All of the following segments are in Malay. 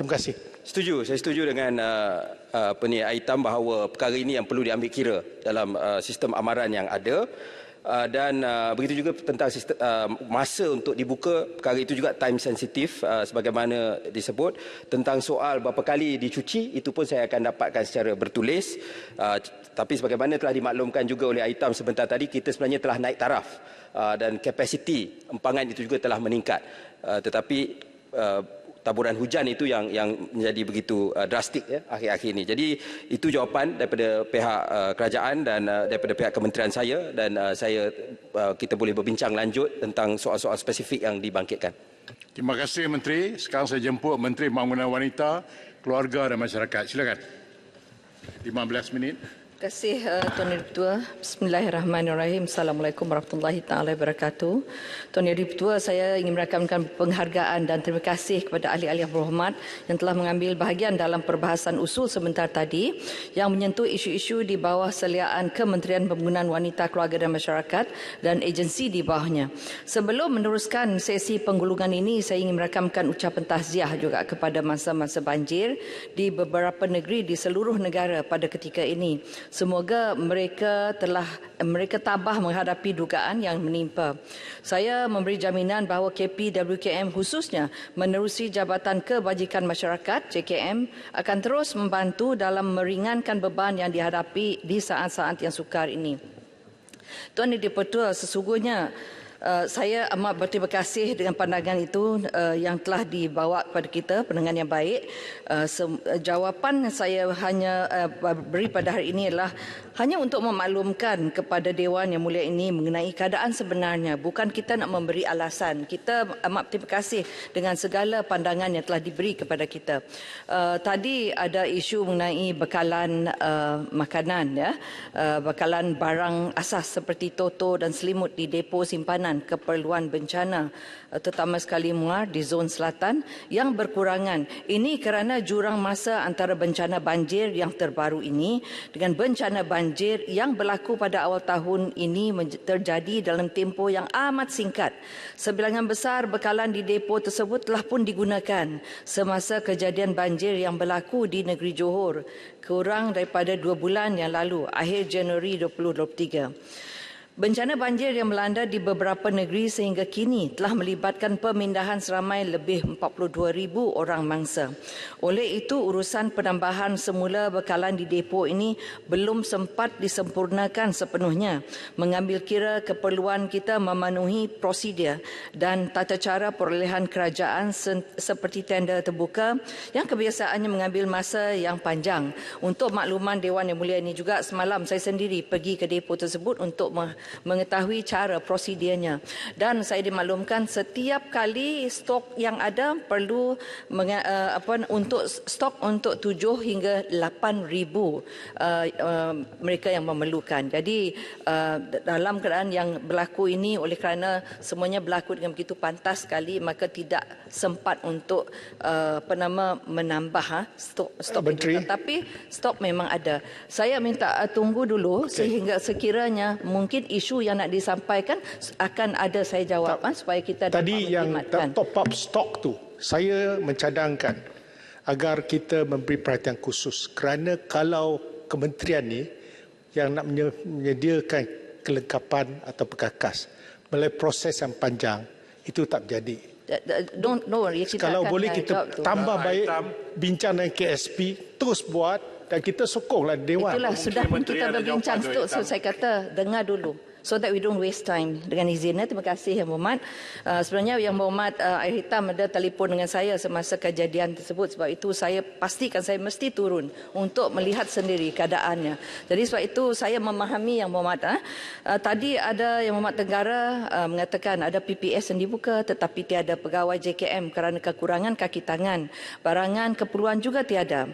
Terima kasih. Saya setuju dengan Aitam bahawa perkara ini yang perlu diambil kira dalam sistem amaran yang ada. Dan begitu juga tentang sistem, masa untuk dibuka, perkara itu juga time sensitif sebagaimana disebut. Tentang soal berapa kali dicuci, itu pun saya akan dapatkan secara bertulis. Tapi sebagaimana telah dimaklumkan juga oleh Aitam sebentar tadi, kita sebenarnya telah naik taraf dan kapasiti empangan itu juga telah meningkat. Tetapi taburan hujan itu yang menjadi begitu drastik ya akhir-akhir ini. Jadi itu jawapan daripada pihak kerajaan dan daripada pihak kementerian saya, dan kita boleh berbincang lanjut tentang soal-soal spesifik yang dibangkitkan. Terima kasih Menteri. Sekarang saya jemput Menteri Pembangunan Wanita, Keluarga dan Masyarakat. Silakan. 15 minit. Terima kasih Tuan Yang Dipertua. Bismillahirrahmanirrahim. Assalamualaikum warahmatullahi taala wabarakatuh. Tuan Yang Dipertua, saya ingin merakamkan penghargaan dan terima kasih kepada ahli-ahli yang berhormat yang telah mengambil bahagian dalam perbahasan usul sebentar tadi yang menyentuh isu-isu di bawah seliaan Kementerian Pembangunan Wanita, Keluarga dan Masyarakat dan agensi di bawahnya. Sebelum meneruskan sesi penggulungan ini, saya ingin merakamkan ucapan tahziah juga kepada masa-masa banjir di beberapa negeri di seluruh negara pada ketika ini. Semoga mereka tabah menghadapi dugaan yang menimpa. Saya memberi jaminan bahawa KPWKM khususnya menerusi Jabatan Kebajikan Masyarakat JKM akan terus membantu dalam meringankan beban yang dihadapi di saat-saat yang sukar ini. Tuan Yang Dipertua, sesungguhnya saya amat berterima kasih dengan pandangan itu yang telah dibawa kepada kita, pandangan yang baik. Jawapan saya hanya beri pada hari ini adalah hanya untuk memaklumkan kepada Dewan Yang Mulia ini mengenai keadaan sebenarnya. Bukan kita nak memberi alasan. Kita amat terima kasih dengan segala pandangan yang telah diberi kepada kita. Tadi ada isu mengenai bekalan makanan, ya, bekalan barang asas seperti toto dan selimut di depo simpanan keperluan bencana, terutama sekali Muar di zon selatan yang berkurangan. Ini kerana jurang masa antara bencana banjir yang terbaru ini dengan bencana banjir yang berlaku pada awal tahun ini terjadi dalam tempoh yang amat singkat. Sebilangan besar bekalan di depo tersebut telah pun digunakan semasa kejadian banjir yang berlaku di negeri Johor kurang daripada 2 bulan yang lalu, akhir Januari 2023. Bencana banjir yang melanda di beberapa negeri sehingga kini telah melibatkan pemindahan seramai lebih 42,000 orang mangsa. Oleh itu, urusan penambahan semula bekalan di depo ini belum sempat disempurnakan sepenuhnya, mengambil kira keperluan kita memenuhi prosedur dan tata cara perolehan kerajaan seperti tender terbuka yang kebiasaannya mengambil masa yang panjang. Untuk makluman Dewan Yang Mulia ini juga, semalam saya sendiri pergi ke depo tersebut untuk mengetahui cara prosedurnya, dan saya dimaklumkan setiap kali stok yang ada perlu untuk stok untuk 7 hingga 8,000 mereka yang memerlukan. Jadi dalam keadaan yang berlaku ini, oleh kerana semuanya berlaku dengan begitu pantas sekali, maka tidak sempat untuk menambah stok itu. Tapi stok memang ada. Saya minta tunggu dulu sehingga sekiranya mungkin isu yang nak disampaikan akan ada saya jawab supaya kita tadi yang top up stok tu, saya mencadangkan agar kita memberi perhatian khusus, kerana kalau kementerian ni yang nak menyediakan kelengkapan atau perkakas melalui proses yang panjang, itu tak berjadi. Kalau boleh kita tambah baik bincang dengan KSP, terus buat, dan kita sokonglah Dewan. Itulah, sudah pun kita berbincang, saya kata dengar dulu, so that we don't waste time. Dengan izinnya, terima kasih Yang Berhormat. Sebenarnya Yang Berhormat Air Hitam ada telefon dengan saya semasa kejadian tersebut. Sebab itu saya pastikan saya mesti turun untuk melihat sendiri keadaannya. Jadi sebab itu saya memahami Yang Berhormat. Tadi ada Yang Berhormat Tenggara mengatakan ada PPS yang dibuka tetapi tiada pegawai JKM kerana kekurangan kaki tangan. Barangan keperluan juga tiada.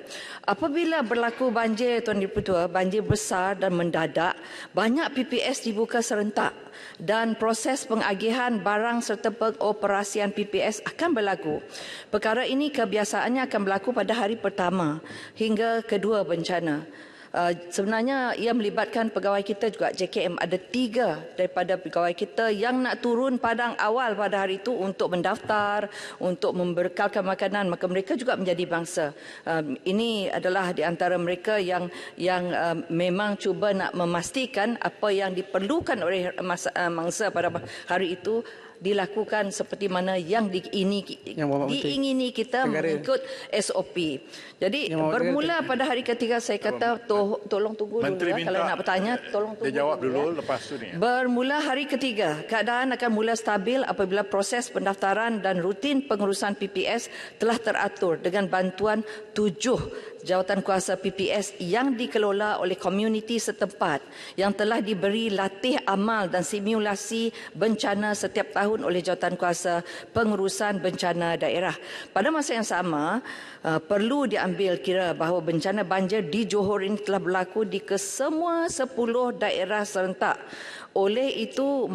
Apabila berlaku banjir, Tuan Dipertua, banjir besar dan mendadak, banyak PPS dibuka serentak dan proses pengagihan barang serta pengoperasian PPS akan berlaku. Perkara ini kebiasaannya akan berlaku pada hari pertama hingga kedua bencana. Sebenarnya ia melibatkan pegawai kita juga JKM. Ada 3 daripada pegawai kita yang nak turun padang awal pada hari itu untuk mendaftar, untuk membekalkan makanan. Maka mereka juga menjadi bangsa. Ini adalah di antara mereka yang memang cuba nak memastikan apa yang diperlukan oleh mangsa pada hari itu dilakukan seperti mana yang diingini kita mengikut SOP. Jadi bermula pada hari ketiga saya kata tolong tunggu dulu kalau nak bertanya tolong tunggu. Dia jawab dulu lepas tu ni. Bermula hari ketiga, keadaan akan mula stabil apabila proses pendaftaran dan rutin pengurusan PPS telah teratur dengan bantuan 7 jawatankuasa PPS yang dikelola oleh komuniti setempat yang telah diberi latih amal dan simulasi bencana setiap tahun oleh Jawatankuasa Pengurusan Bencana Daerah. Pada masa yang sama, perlu diambil kira bahawa bencana banjir di Johor ini telah berlaku di kesemua 10 daerah serentak. Oleh itu,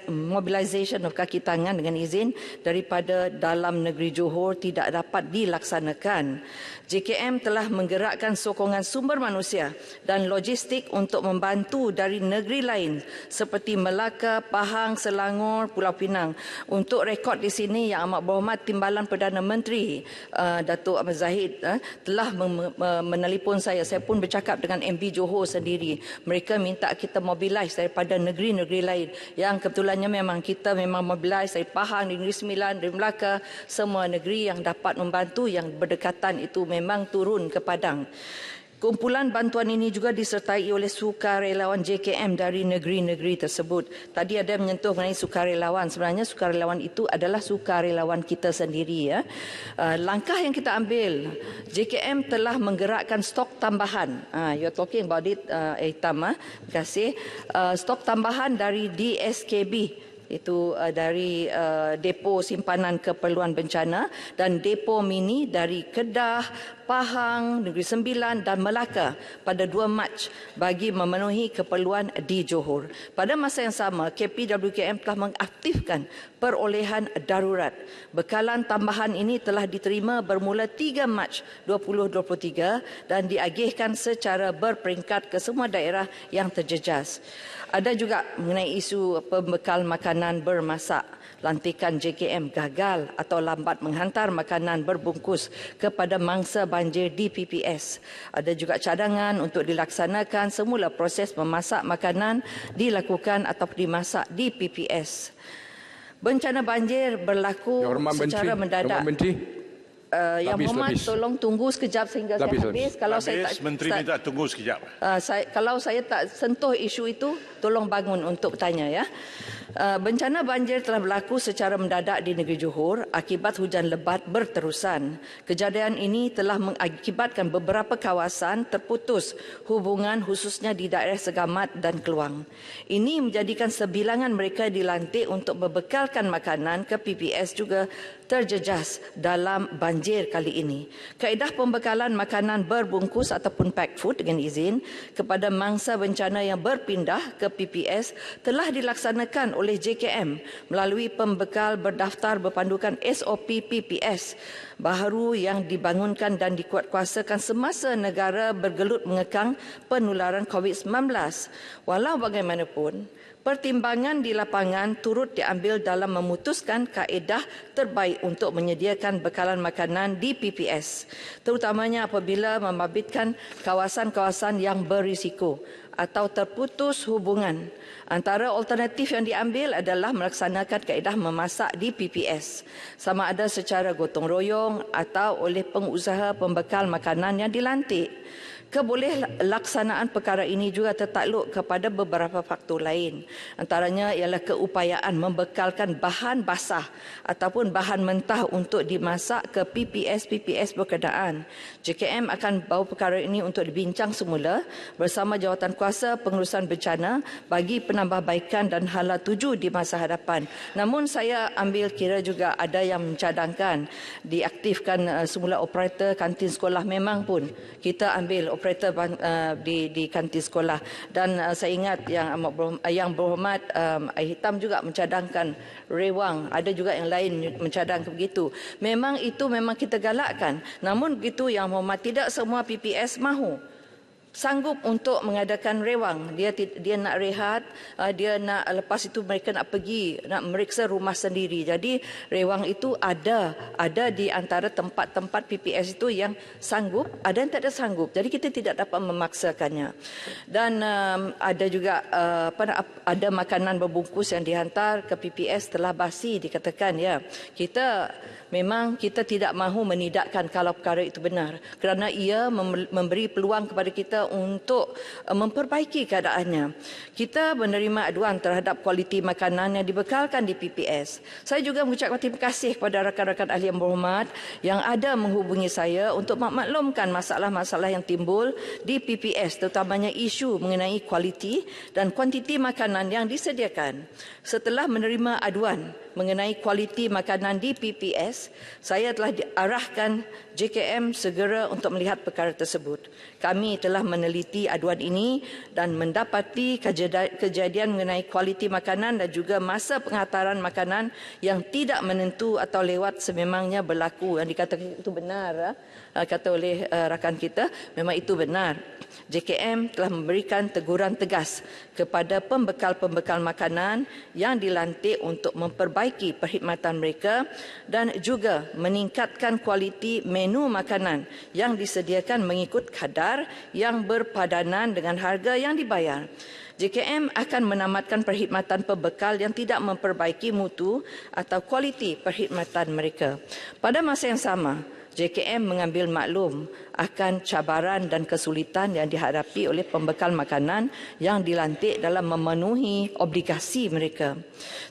mobilisation of kaki tangan dengan izin daripada dalam negeri Johor tidak dapat dilaksanakan. JKM telah menggerakkan sokongan sumber manusia dan logistik untuk membantu dari negeri lain seperti Melaka, Pahang, Selangor, Pulau Pinang. Untuk rekod di sini, Yang Amat Berhormat Timbalan Perdana Menteri Datuk Ahmad Zahid telah menelpon saya. Saya pun bercakap dengan MB Johor sendiri. Mereka minta kita mobilize daripada negeri-negeri lain. Yang kebetulannya memang kita mobilize dari Pahang, dari Negeri Sembilan, dari Melaka, semua negeri yang dapat membantu yang berdekatan itu memang turun ke padang. Kumpulan bantuan ini juga disertai oleh sukarelawan JKM dari negeri-negeri tersebut. Tadi ada menyentuh mengenai sukarelawan. Sebenarnya sukarelawan itu adalah sukarelawan kita sendiri. Langkah yang kita ambil, JKM telah menggerakkan stok tambahan. You're talking about it, Terima kasih. Stok tambahan dari DSKB. Itu dari depo simpanan keperluan bencana dan depo mini dari Kedah, Pahang, Negeri Sembilan dan Melaka pada 2 Mac bagi memenuhi keperluan di Johor. Pada masa yang sama, KPWKM telah mengaktifkan perolehan darurat. Bekalan tambahan ini telah diterima bermula 3 Mac 2023 dan diagihkan secara berperingkat ke semua daerah yang terjejas. Ada juga mengenai isu pembekal makanan bermasak. Lantikan JKM gagal atau lambat menghantar makanan berbungkus kepada mangsa banjir di PPS. Ada juga cadangan untuk dilaksanakan semula proses memasak makanan dilakukan atau dimasak di PPS. Bencana banjir berlaku secara mendadak. Yang Berhormat tolong tunggu sekejap sehingga saya habis. Kalau saya tak, Menteri minta tunggu sekejap. Kalau saya tak sentuh isu itu, tolong bangun untuk bertanya ya. Bencana banjir telah berlaku secara mendadak di negeri Johor akibat hujan lebat berterusan. Kejadian ini telah mengakibatkan beberapa kawasan terputus hubungan khususnya di daerah Segamat dan Keluang. Ini menjadikan sebilangan mereka dilantik untuk membekalkan makanan ke PPS juga terjejas dalam banjir kali ini. Kaedah pembekalan makanan berbungkus ataupun packed food dengan izin kepada mangsa bencana yang berpindah ke PPS telah dilaksanakan oleh JKM melalui pembekal berdaftar berpandukan SOP PPS baharu yang dibangunkan dan dikuatkuasakan semasa negara bergelut mengekang penularan COVID-19. Walau bagaimanapun, pertimbangan di lapangan turut diambil dalam memutuskan kaedah terbaik untuk menyediakan bekalan makanan di PPS, terutamanya apabila membabitkan kawasan-kawasan yang berisiko atau terputus hubungan. Antara alternatif yang diambil adalah melaksanakan kaedah memasak di PPS, sama ada secara gotong royong atau oleh pengusaha pembekal makanan yang dilantik. Kebolehkelaksanaan perkara ini juga tertakluk kepada beberapa faktor lain. Antaranya ialah keupayaan membekalkan bahan basah ataupun bahan mentah untuk dimasak ke PPS berkenaan. JKM akan bawa perkara ini untuk dibincang semula bersama Jawatankuasa Pengurusan Bencana bagi penambahbaikan dan hala tuju di masa hadapan. Namun saya ambil kira juga ada yang mencadangkan diaktifkan semula operator kantin sekolah. Memang pun kita ambil operator di kantin sekolah dan saya ingat yang berhormat Hitam juga mencadangkan rewang, ada juga yang lain mencadangkan begitu. Memang itu memang kita galakkan, namun begitu yang berhormat tidak semua PPS mahu. sanggup untuk mengadakan rewang. Dia nak rehat, dia nak, lepas itu mereka nak pergi, nak meriksa rumah sendiri. Jadi rewang itu ada di antara tempat-tempat PPS itu yang sanggup, ada yang tak ada sanggup. Jadi kita tidak dapat memaksakannya. Dan ada juga ada makanan berbungkus yang dihantar ke PPS telah basi, dikatakan ya. Memang kita tidak mahu menidakkan kalau perkara itu benar, kerana ia memberi peluang kepada kita untuk memperbaiki keadaannya. Kita menerima aduan terhadap kualiti makanan yang dibekalkan di PPS. Saya juga mengucapkan terima kasih kepada rakan-rakan ahli yang berhormat yang ada menghubungi saya untuk memaklumkan masalah-masalah yang timbul di PPS, terutamanya isu mengenai kualiti dan kuantiti makanan yang disediakan. Setelah menerima aduan mengenai kualiti makanan di PPS, saya telah diarahkan JKM segera untuk melihat perkara tersebut. Kami telah meneliti aduan ini dan mendapati kejadian mengenai kualiti makanan dan juga masa penghantaran makanan yang tidak menentu atau lewat sememangnya berlaku. Yang dikatakan itu benar, kata oleh rakan kita, memang itu benar. JKM telah memberikan teguran tegas kepada pembekal-pembekal makanan yang dilantik untuk memperbaiki perkhidmatan mereka dan juga meningkatkan kualiti menu makanan yang disediakan mengikut kadar yang berpadanan dengan harga yang dibayar. JKM akan menamatkan perkhidmatan pembekal yang tidak memperbaiki mutu atau kualiti perkhidmatan mereka. Pada masa yang sama, JKM mengambil maklum akan cabaran dan kesulitan yang dihadapi oleh pembekal makanan yang dilantik dalam memenuhi obligasi mereka.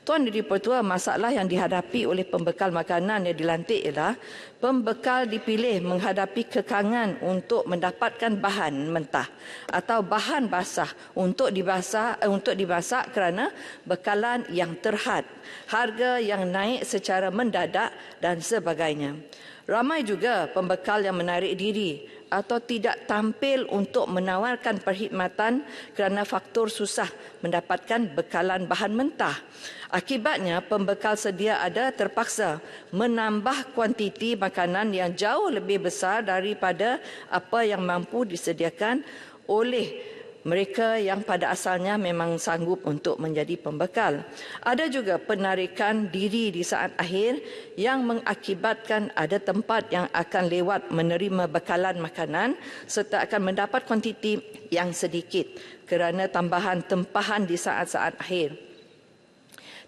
Tuan Yang Dipertua, masalah yang dihadapi oleh pembekal makanan yang dilantik ialah pembekal dipilih menghadapi kekangan untuk mendapatkan bahan mentah atau bahan basah untuk dimasak kerana bekalan yang terhad, harga yang naik secara mendadak dan sebagainya. Ramai juga pembekal yang menarik diri atau tidak tampil untuk menawarkan perkhidmatan kerana faktor susah mendapatkan bekalan bahan mentah. Akibatnya, pembekal sedia ada terpaksa menambah kuantiti makanan yang jauh lebih besar daripada apa yang mampu disediakan oleh mereka yang pada asalnya memang sanggup untuk menjadi pembekal. Ada juga penarikan diri di saat akhir yang mengakibatkan ada tempat yang akan lewat menerima bekalan makanan serta akan mendapat kuantiti yang sedikit kerana tambahan tempahan di saat-saat akhir.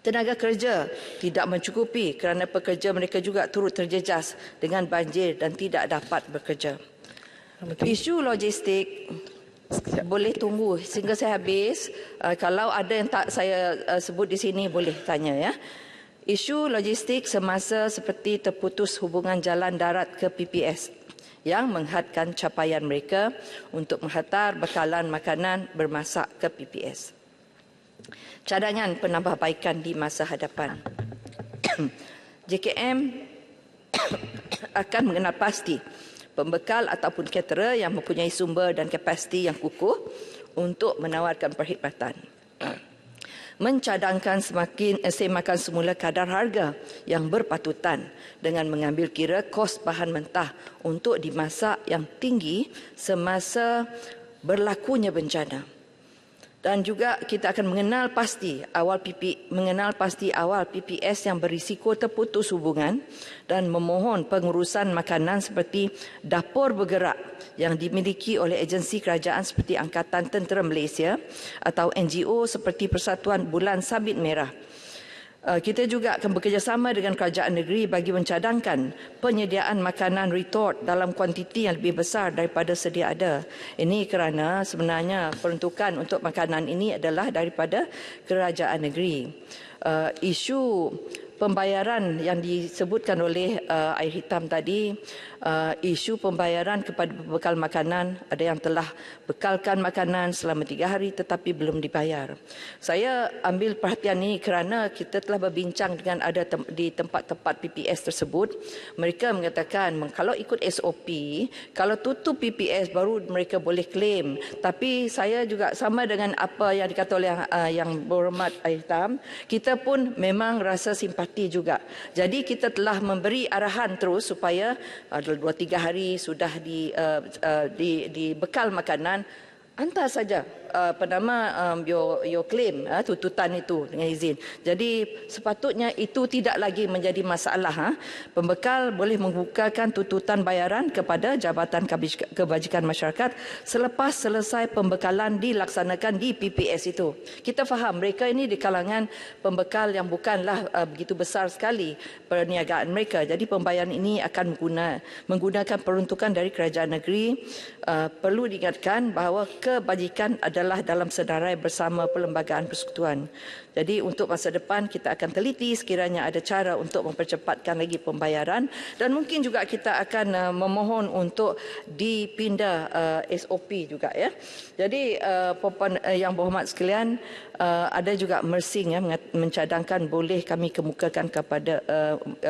Tenaga kerja tidak mencukupi kerana pekerja mereka juga turut terjejas dengan banjir dan tidak dapat bekerja. Isu logistik boleh tunggu sehingga saya habis. Kalau ada yang tak saya sebut di sini boleh tanya ya. Isu logistik semasa seperti terputus hubungan jalan darat ke PPS yang menghadkan capaian mereka untuk menghantar bekalan makanan bermasak ke PPS. Cadangan penambahbaikan di masa hadapan. JKM akan mengenal pasti pembekal ataupun caterer yang mempunyai sumber dan kapasiti yang kukuh untuk menawarkan perkhidmatan. Mencadangkan semakan semula kadar harga yang berpatutan dengan mengambil kira kos bahan mentah untuk dimasak yang tinggi semasa berlakunya bencana. Dan juga kita akan mengenal pasti awal PPS yang berisiko terputus hubungan dan memohon pengurusan makanan seperti dapur bergerak yang dimiliki oleh agensi kerajaan seperti Angkatan Tentera Malaysia atau NGO seperti Persatuan Bulan Sabit Merah. Kita juga akan bekerjasama dengan kerajaan negeri bagi mencadangkan penyediaan makanan retort dalam kuantiti yang lebih besar daripada sedia ada. Ini kerana sebenarnya peruntukan untuk makanan ini adalah daripada kerajaan negeri. Isu pembayaran yang disebutkan oleh Air Hitam tadi, isu pembayaran kepada pembekal makanan, ada yang telah bekalkan makanan selama 3 hari tetapi belum dibayar. Saya ambil perhatian ini kerana kita telah berbincang dengan ada di tempat-tempat PPS tersebut. Mereka mengatakan kalau ikut SOP, kalau tutup PPS baru mereka boleh claim. Tapi saya juga sama dengan apa yang dikata oleh yang berhormat Air Hitam, kita pun memang rasa simpati juga. Jadi kita telah memberi arahan terus supaya 2-3 hari sudah dibekal makanan hantar saja your claim, tuntutan itu dengan izin. Jadi sepatutnya itu tidak lagi menjadi masalah. Pembekal boleh membukakan tuntutan bayaran kepada Jabatan Kebajikan Masyarakat selepas selesai pembekalan dilaksanakan di PPS itu. Kita faham mereka ini di kalangan pembekal yang bukanlah begitu besar sekali perniagaan mereka. Jadi pembayaran ini akan menggunakan peruntukan dari kerajaan negeri. Perlu diingatkan bahawa kebajikan adalah dalam senarai bersama Perlembagaan Persekutuan. Jadi untuk masa depan kita akan teliti sekiranya ada cara untuk mempercepatkan lagi pembayaran dan mungkin juga kita akan memohon untuk dipindah SOP juga ya. Jadi puan yang berhormat sekalian, ada juga mersing ya mencadangkan boleh kami kemukakan kepada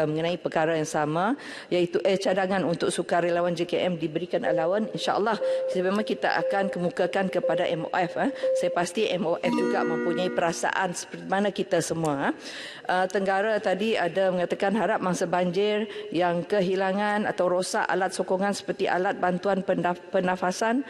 mengenai perkara yang sama iaitu cadangan untuk sukarelawan JKM diberikan allowance. InsyaAllah memang kita akan kemukakan kepada MOF. Saya pasti MOF juga mempunyai perasaan seperti mana kita semua. Tenggara tadi ada mengatakan harap mangsa banjir yang kehilangan atau rosak alat sokongan seperti alat bantuan pernafasan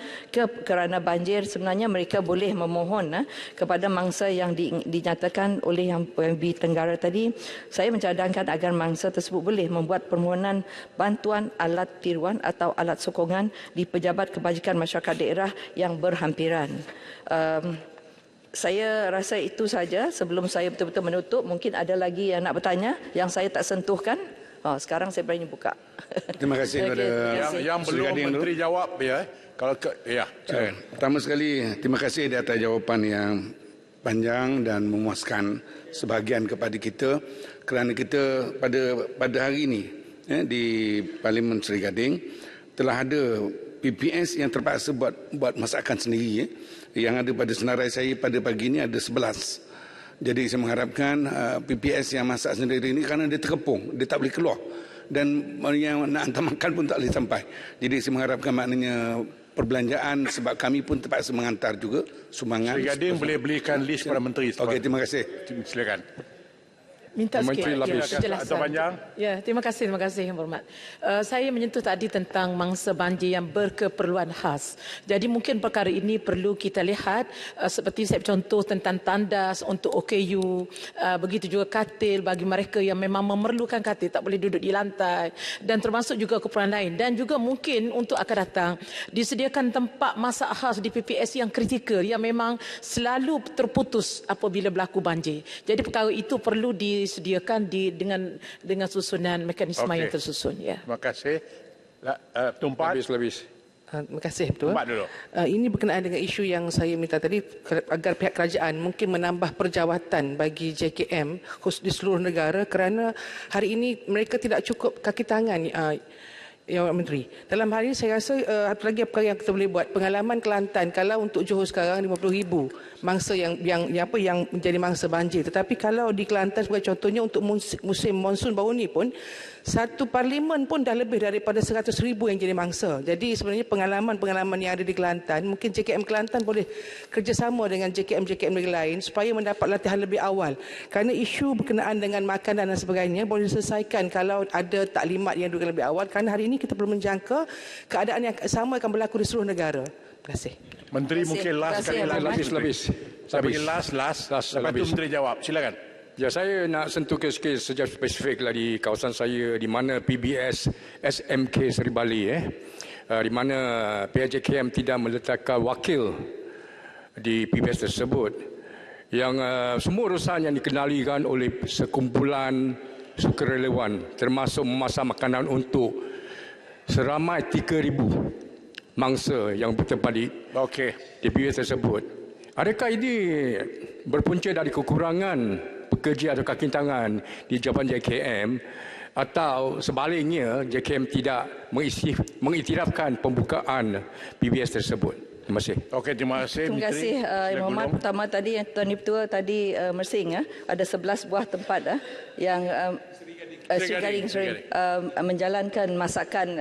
kerana banjir, sebenarnya mereka boleh memohon kepada mangsa yang dinyatakan oleh yang PMB Tenggara tadi. Saya mencadangkan agar mangsa tersebut boleh membuat permohonan bantuan alat tiruan atau alat sokongan di Pejabat Kebajikan Masyarakat Daerah yang berhampiran. Saya rasa itu saja sebelum saya betul-betul menutup. Mungkin ada lagi yang nak bertanya yang saya tak sentuhkan. Sekarang saya berani buka. Terima kasih kepada yang belum Menteri jawab ya. Pertama sekali terima kasih di atas jawapan yang panjang dan memuaskan sebahagian kepada kita kerana kita pada hari ini di Parlimen Seri Gading telah ada PPS yang terpaksa buat masakan sendiri. Yang ada pada senarai saya pada pagi ini ada 11. Jadi saya mengharapkan PPS yang masak sendiri ini kerana dia terkepung, dia tak boleh keluar. Dan yang nak hantar makan pun tak boleh sampai. Jadi saya mengharapkan maknanya perbelanjaan sebab kami pun terpaksa mengantar juga sumbangan. Seri Gading boleh belikan list kepada Menteri. Okey, terima kasih. Silakan. Minta Menteri sikit penjelasan. Ya, terima kasih Yang Berhormat. Saya menyentuh tadi tentang mangsa banjir yang berkeperluan khas. Jadi mungkin perkara ini perlu kita lihat seperti saya contoh tentang tandas untuk OKU, begitu juga katil bagi mereka yang memang memerlukan katil, tak boleh duduk di lantai, dan termasuk juga keperluan lain. Dan juga mungkin untuk akan datang disediakan tempat masak khas di PPS yang kritikal yang memang selalu terputus apabila berlaku banjir. Jadi perkara itu perlu disediakan dengan susunan mekanisme yang tersusun. Ya. Terima kasih. Tumpat. Terima kasih betul. Dulu. Ini berkenaan dengan isu yang saya minta tadi agar pihak kerajaan mungkin menambah perjawatan bagi JKM khusus di seluruh negara kerana hari ini mereka tidak cukup kaki tangan. Yang Menteri. Dalam hal ini saya rasa satu lagi perkara yang kita boleh buat, pengalaman Kelantan kalau untuk Johor sekarang 50,000 mangsa yang menjadi mangsa banjir. Tetapi kalau di Kelantan sebagai contohnya untuk musim monsun baru ni pun satu parlimen pun dah lebih daripada 100,000 yang jadi mangsa. Jadi sebenarnya pengalaman yang ada di Kelantan, mungkin JKM Kelantan boleh kerjasama dengan JKM negeri lain supaya mendapat latihan lebih awal. Kerana isu berkenaan dengan makanan dan sebagainya boleh diselesaikan kalau ada taklimat yang diberikan lebih awal. Kerana hari ini kita perlu menjangka keadaan yang sama akan berlaku di seluruh negara. Terima kasih. Menteri mungkin last sekali Habis. Saya bagi last. Lepas tu Menteri jawab. Silakan. Ya, saya nak sentuh sikit sejak spesifik lah di kawasan saya di mana PBS SMK Seri Bali di mana pihak JKM tidak meletakkan wakil di PBS tersebut yang semua urusan yang dikenalikan oleh sekumpulan sukarelawan termasuk memasak makanan untuk seramai 3,000 mangsa yang bertempat di PBS tersebut. Adakah ini berpunca dari kekurangan pekerja atau kaki tangan di Jabatan JKM atau sebaliknya JKM tidak mengiktirafkan pembukaan PBS tersebut? Terima kasih. Okey, terima kasih. Terima kasih Yang Berhormat. Pertama tadi yang Tuan Ketua tadi mersing ada 11 buah tempat yang Seri Gading menjalankan masakan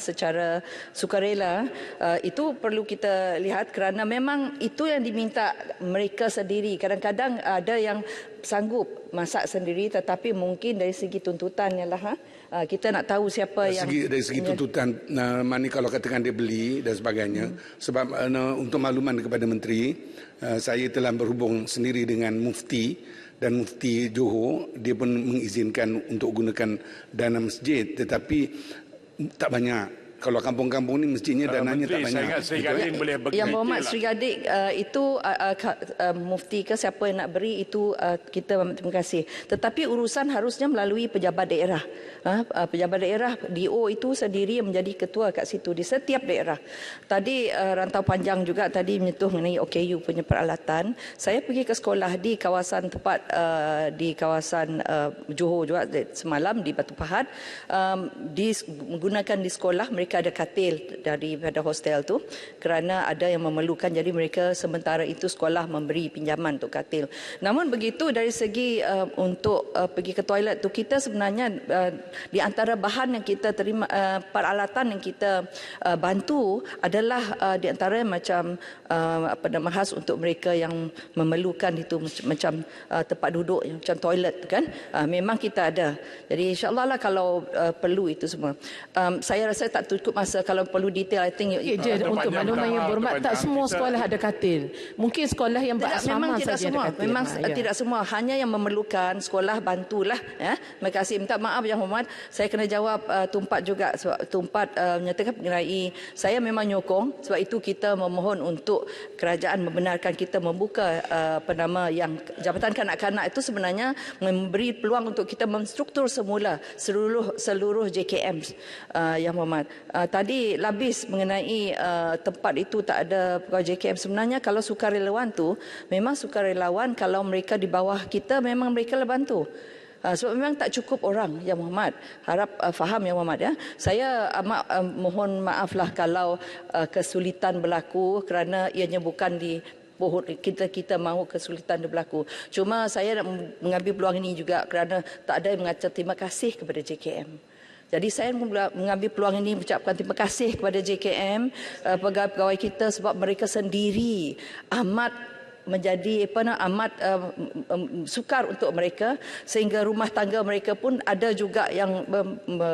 secara sukarela. Itu perlu kita lihat kerana memang itu yang diminta mereka sendiri. Kadang-kadang ada yang sanggup masak sendiri, tetapi mungkin dari segi tuntutannya lah, kita nak tahu siapa dari segi tuntutan, mana kalau katakan dia beli dan sebagainya. Sebab untuk makluman kepada Menteri, saya telah berhubung sendiri dengan Mufti, dan Mufti Johor, dia pun mengizinkan untuk gunakan dana masjid, tetapi tak banyak. Kalau kampung-kampung ni masjidnya dananya tak banyak. Saya ingat Sri Gading boleh bagi. Yang berhormat Sri Gading, itu mufti ke siapa yang nak beri itu kita terima kasih. Tetapi urusan harusnya melalui pejabat daerah. Pejabat daerah DO itu sendiri yang menjadi ketua kat situ di setiap daerah. Tadi Rantau Panjang juga tadi menyentuh mengenai OKU punya peralatan. Saya pergi ke sekolah di kawasan tempat di kawasan Johor juga semalam di Batu Pahat, menggunakan di sekolah mereka ada katil daripada hostel tu kerana ada yang memerlukan, jadi mereka sementara itu sekolah memberi pinjaman untuk katil. Namun begitu dari segi untuk pergi ke toilet tu, kita sebenarnya di antara bahan yang kita terima, peralatan yang kita bantu adalah di antara macam khas untuk mereka yang memerlukan itu macam tempat duduk macam toilet tu kan, memang kita ada. Jadi insya-Allah lah kalau perlu itu semua. Saya rasa tak cukup masa kalau perlu detail. I think untuk makluman yang berhormat, tak semua sekolah ada katil. Mungkin sekolah yang berasrama saja ada katil. Memang tidak semua, hanya yang memerlukan sekolah bantulah. Terima kasih. Minta maaf yang hormat, saya kena jawab Tumpat juga. Sebab Tumpat menyatakan mengenai saya memang nyokong, sebab itu kita memohon untuk kerajaan membenarkan kita membuka yang Jabatan Kanak-Kanak itu sebenarnya memberi peluang untuk kita menstruktur semula seluruh JKM yang hormat. Tadi Labis mengenai tempat itu tak ada pegawai JKM. Sebenarnya kalau sukarelawan tu, memang sukarelawan kalau mereka di bawah kita memang mereka lah bantu. Sebab memang tak cukup orang yang Muhammad. Harap faham yang Muhammad ya. Saya amat mohon maaflah kalau kesulitan berlaku kerana ianya bukan di kita mahu kesulitan berlaku. Cuma saya nak mengambil peluang ini juga kerana tak ada yang mengatakan terima kasih kepada JKM. Jadi saya mengambil peluang ini mengucapkan terima kasih kepada JKM, pegawai-pegawai kita, sebab mereka sendiri amat menjadi amat sukar untuk mereka, sehingga rumah tangga mereka pun ada juga yang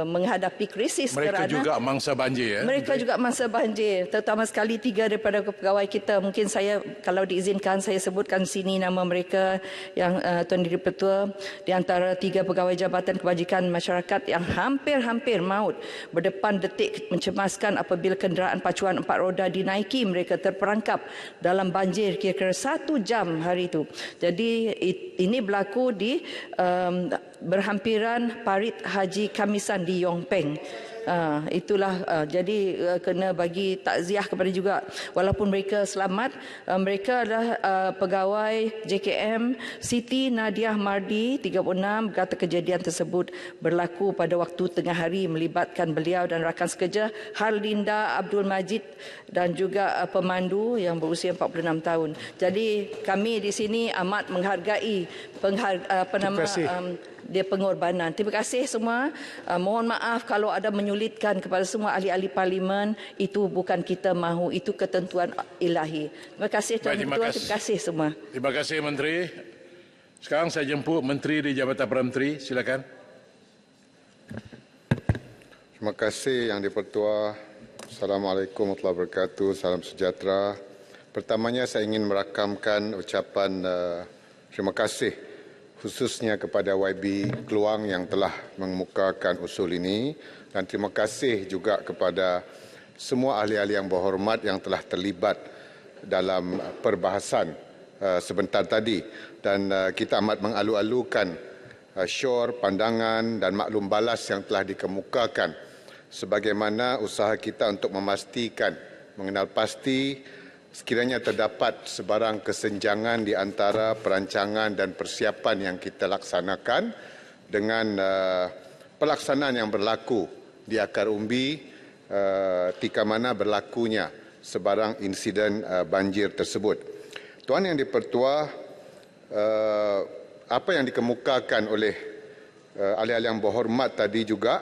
menghadapi krisis. Mereka juga mangsa banjir. Mereka juga mangsa banjir, terutama sekali 3 daripada pegawai kita. Mungkin saya kalau diizinkan saya sebutkan sini nama mereka yang Tuan Diri Pertua, di antara 3 pegawai Jabatan Kebajikan Masyarakat yang hampir-hampir maut berdepan detik mencemaskan apabila kenderaan pacuan 4 roda dinaiki, mereka terperangkap dalam banjir kira-kira 1 jam hari itu. Jadi ini berlaku di berhampiran Parit Haji Kamisan di Yong Peng. Itulah jadi kena bagi takziah kepada juga, walaupun mereka selamat. Mereka adalah pegawai JKM Siti Nadiah Mardi 36 berkata kejadian tersebut berlaku pada waktu tengah hari melibatkan beliau dan rakan sekerja Harlinda Abdul Majid dan juga pemandu yang berusia 46 tahun. Jadi kami di sini amat menghargai dia pengorbanan. Terima kasih semua. Mohon maaf kalau ada menyulitkan kepada semua ahli-ahli parlimen. Itu bukan kita mahu, itu ketentuan ilahi. Terima kasih Tuan Ketua. Terima kasih semua. Terima kasih Menteri. Sekarang saya jemput Menteri di Jabatan Perdana Menteri. Silakan. Terima kasih Yang di-Pertua. Assalamualaikum warahmatullahi wabarakatuh. Salam sejahtera. Pertamanya saya ingin merakamkan ucapan terima kasih khususnya kepada YB Keluang yang telah mengemukakan usul ini, dan terima kasih juga kepada semua ahli-ahli yang berhormat yang telah terlibat dalam perbahasan sebentar tadi, dan kita amat mengalu-alukan syur, pandangan dan maklum balas yang telah dikemukakan sebagaimana usaha kita untuk memastikan mengenal pasti sekiranya terdapat sebarang kesenjangan di antara perancangan dan persiapan yang kita laksanakan dengan pelaksanaan yang berlaku di akar umbi tika mana berlakunya sebarang insiden banjir tersebut. Tuan Yang di-Pertua, apa yang dikemukakan oleh ahli-ahli yang berhormat tadi juga,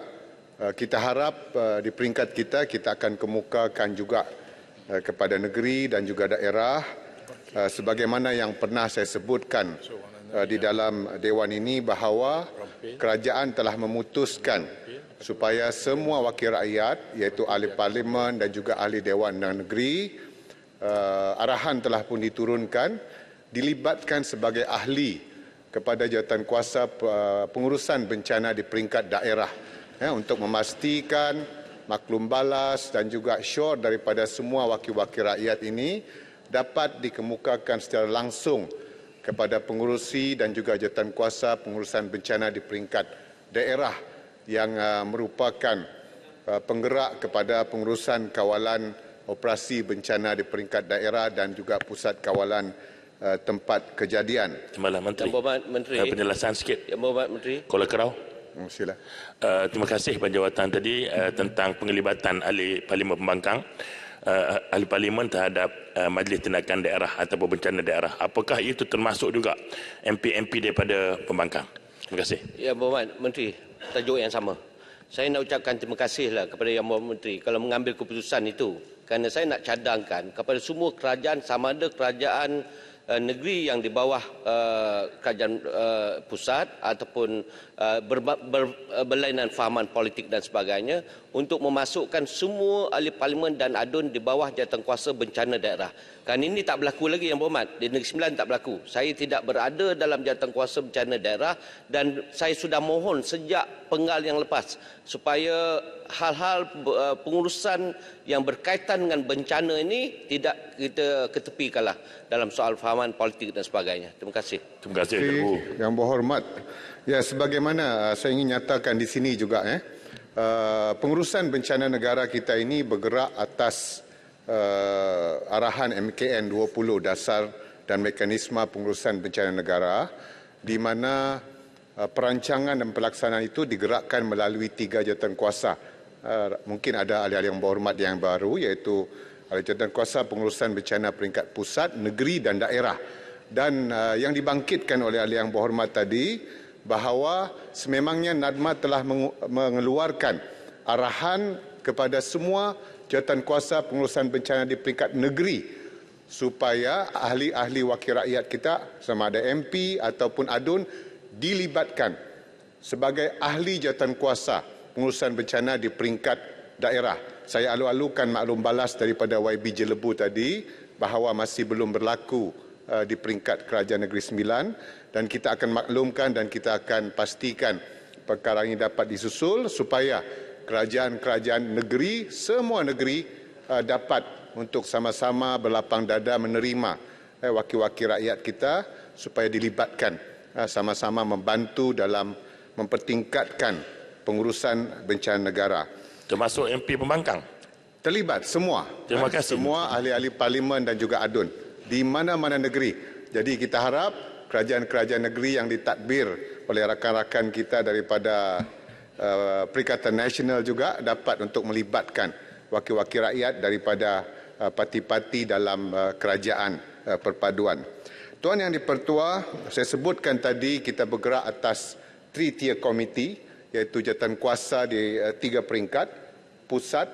kita harap di peringkat kita akan kemukakan juga kepada negeri dan juga daerah sebagaimana yang pernah saya sebutkan di dalam Dewan ini bahawa kerajaan telah memutuskan supaya semua wakil rakyat iaitu ahli parlimen dan juga ahli Dewan Negeri arahan telah pun diturunkan dilibatkan sebagai ahli kepada jawatankuasa pengurusan bencana di peringkat daerah untuk memastikan maklum balas dan juga syur daripada semua wakil-wakil rakyat ini dapat dikemukakan secara langsung kepada pengurusi dan juga jawatankuasa pengurusan bencana di peringkat daerah yang merupakan penggerak kepada pengurusan kawalan operasi bencana di peringkat daerah dan juga pusat kawalan tempat kejadian. Terima kasih Menteri. Yang Berhormat Menteri. Penjelasan sikit. Yang Berhormat Menteri. Kuala Kerau. Sila. Terima kasih penjawatan tadi tentang penglibatan ahli Parlimen Pembangkang, ahli Parlimen terhadap Majlis Tindakan Daerah ataupun Bencana Daerah. Apakah itu termasuk juga MP-MP daripada Pembangkang? Terima kasih. Yang Berhormat Menteri, tajuk yang sama. Saya nak ucapkan terima kasihlah kepada Yang Berhormat Menteri kalau mengambil keputusan itu. Kerana saya nak cadangkan kepada semua kerajaan, sama ada kerajaan negeri yang di bawah kerajaan pusat ataupun berlainan fahaman politik dan sebagainya untuk memasukkan semua ahli parlimen dan adun di bawah jawatankuasa bencana daerah. Kan ini tak berlaku lagi Yang Berhormat. Di Negeri Sembilan tak berlaku. Saya tidak berada dalam jawatankuasa bencana daerah dan saya sudah mohon sejak penggal yang lepas supaya hal-hal pengurusan yang berkaitan dengan bencana ini tidak kita ketepikanlah dalam soal fahaman politik dan sebagainya. Terima kasih. Terima kasih. Yang Berhormat, ya sebagaimana saya ingin nyatakan di sini juga pengurusan bencana negara kita ini bergerak atas arahan MKN 20 dasar dan mekanisme pengurusan bencana negara di mana perancangan dan pelaksanaan itu digerakkan melalui 3 jawatankuasa. Mungkin ada ahli-ahli yang berhormat yang baru iaitu ahli jawatankuasa pengurusan bencana peringkat pusat, negeri dan daerah. Dan yang dibangkitkan oleh ahli yang berhormat tadi bahawa sememangnya NADMA telah mengeluarkan arahan kepada semua jawatankuasa pengurusan bencana di peringkat negeri supaya ahli-ahli wakil rakyat kita sama ada MP ataupun ADUN dilibatkan sebagai ahli jawatankuasa pengurusan bencana di peringkat daerah. Saya alu-alukan maklum balas daripada YB Jelebu tadi bahawa masih belum berlaku di peringkat Kerajaan Negeri Sembilan dan kita akan maklumkan dan kita akan pastikan perkara ini dapat disusul supaya kerajaan-kerajaan negeri, semua negeri dapat untuk sama-sama berlapang dada menerima wakil-wakil rakyat kita supaya dilibatkan sama-sama membantu dalam mempertingkatkan pengurusan bencana negara. Termasuk MP Pembangkang? Terlibat semua. Terima kasih. Semua ahli-ahli parlimen dan juga ADUN di mana-mana negeri. Jadi kita harap kerajaan-kerajaan negeri yang ditadbir oleh rakan-rakan kita daripada Perikatan Nasional juga dapat untuk melibatkan wakil-wakil rakyat daripada parti-parti dalam kerajaan perpaduan. Tuan Yang di-Pertua, saya sebutkan tadi kita bergerak atas 3-tier committee iaitu jawatankuasa di 3 peringkat pusat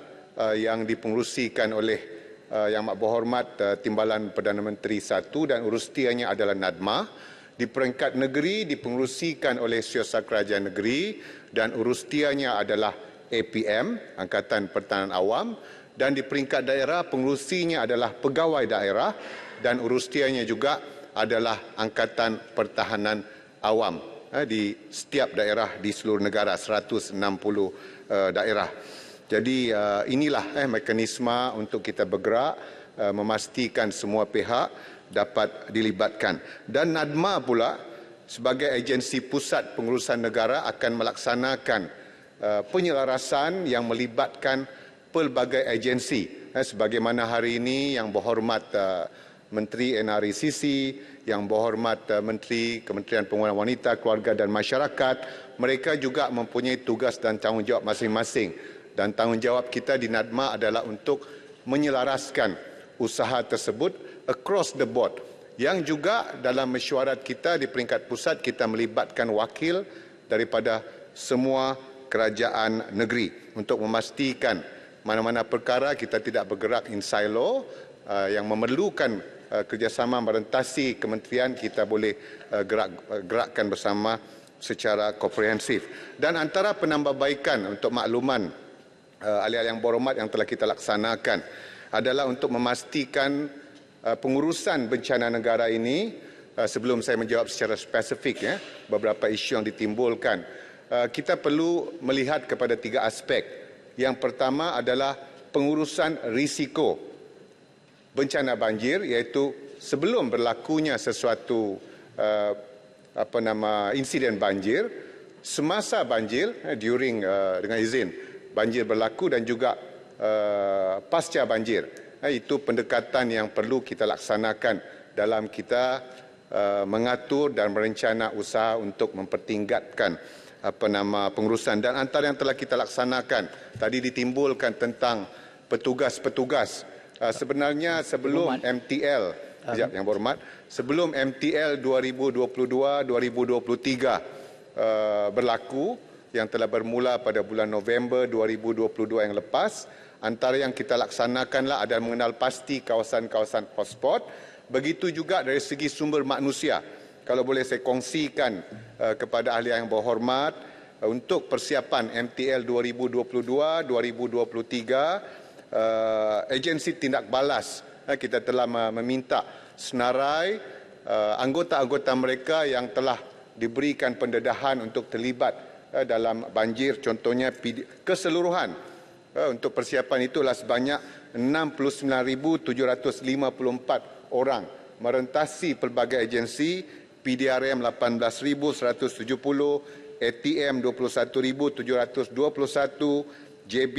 yang dipengerusikan oleh Yang Berhormat Timbalan Perdana Menteri 1 dan urustianya adalah NADMA. Di peringkat negeri dipengerusikan oleh Siasat Kerajaan Negeri dan urustianya adalah APM, Angkatan Pertahanan Awam, dan di peringkat daerah pengerusinya adalah pegawai daerah dan urustianya juga adalah Angkatan Pertahanan Awam di setiap daerah di seluruh negara, 160 daerah. Jadi inilah mekanisme untuk kita bergerak memastikan semua pihak dapat dilibatkan. Dan NADMA pula sebagai agensi pusat pengurusan negara akan melaksanakan penyelarasan yang melibatkan pelbagai agensi. Sebagaimana hari ini Yang Berhormat Menteri NRICC, Yang Berhormat Menteri Kementerian Pembangunan Wanita, Keluarga dan Masyarakat, mereka juga mempunyai tugas dan tanggungjawab masing-masing. Dan tanggungjawab kita di NADMA adalah untuk menyelaraskan usaha tersebut across the board. Yang juga dalam mesyuarat kita di peringkat pusat kita melibatkan wakil daripada semua kerajaan negeri untuk memastikan mana-mana perkara kita tidak bergerak in silo yang memerlukan kerjasama merentasi kementerian kita boleh gerakkan bersama secara komprehensif. Dan antara penambahbaikan untuk makluman ahli-ahli yang berhormat yang telah kita laksanakan adalah untuk memastikan pengurusan bencana negara ini, sebelum saya menjawab secara spesifik beberapa isu yang ditimbulkan, kita perlu melihat kepada 3 aspek. Yang pertama adalah pengurusan risiko bencana banjir, iaitu sebelum berlakunya sesuatu insiden banjir, semasa banjir, during dengan izin banjir berlaku, dan juga pasca banjir. Itu pendekatan yang perlu kita laksanakan dalam kita mengatur dan merencana usaha untuk mempertingkatkan pengurusan. Dan antara yang telah kita laksanakan tadi ditimbulkan tentang petugas-petugas. Sebenarnya sebelum MTL, yang berhormat, sebelum MTL 2022-2023 berlaku, yang telah bermula pada bulan November 2022 yang lepas, antara yang kita laksanakanlah adalah mengenal pasti kawasan-kawasan hotspot. Begitu juga dari segi sumber manusia. Kalau boleh saya kongsikan kepada ahli yang berhormat, untuk persiapan MTL 2022-2023, agensi tindak balas kita telah meminta senarai anggota-anggota mereka yang telah diberikan pendedahan untuk terlibat dalam banjir, contohnya keseluruhan untuk persiapan itulah sebanyak 69,754 orang merentasi pelbagai agensi, PDRM 18,170, ATM 21,721, JB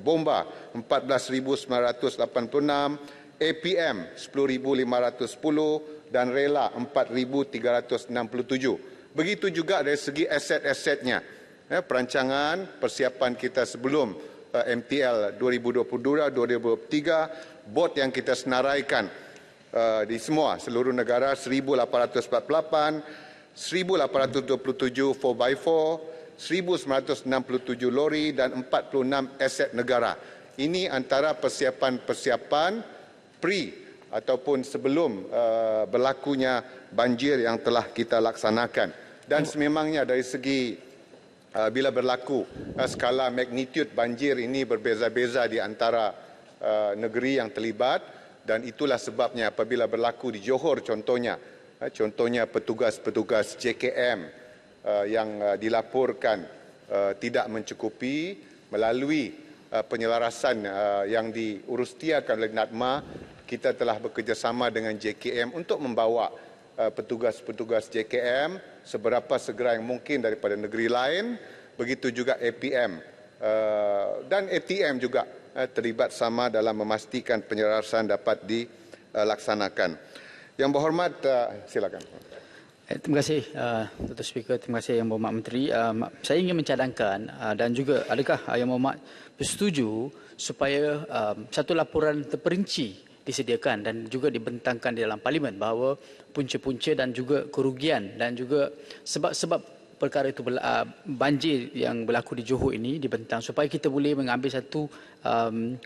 Bomba 14,986, APM 10,510 dan Rela 4,367. Begitu juga dari segi aset-asetnya. Perancangan persiapan kita sebelum MTL 2022-2023, bot yang kita senaraikan di seluruh negara 1,848, 1,827 4x4, 1,967 lori dan 46 aset negara. Ini antara persiapan-persiapan ataupun sebelum berlakunya banjir yang telah kita laksanakan. Dan sememangnya dari segi bila berlaku skala magnitude banjir ini berbeza-beza di antara negeri yang terlibat, dan itulah sebabnya apabila berlaku di Johor contohnya petugas-petugas JKM yang dilaporkan tidak mencukupi, melalui penyelarasan yang diurustiakan oleh NADMA, kita telah bekerjasama dengan JKM untuk membawa petugas-petugas JKM seberapa segera yang mungkin daripada negeri lain, begitu juga APM dan ATM juga terlibat sama dalam memastikan penyelarasan dapat dilaksanakan. Yang berhormat, silakan. Terima kasih Dato' Speaker, terima kasih Yang Berhormat Menteri. Saya ingin mencadangkan dan juga adakah Yang Berhormat bersetuju supaya satu laporan terperinci disediakan dan juga dibentangkan di dalam Parlimen bahawa punca-punca dan juga kerugian dan juga sebab-sebab perkara itu banjir yang berlaku di Johor ini dibentang supaya kita boleh mengambil satu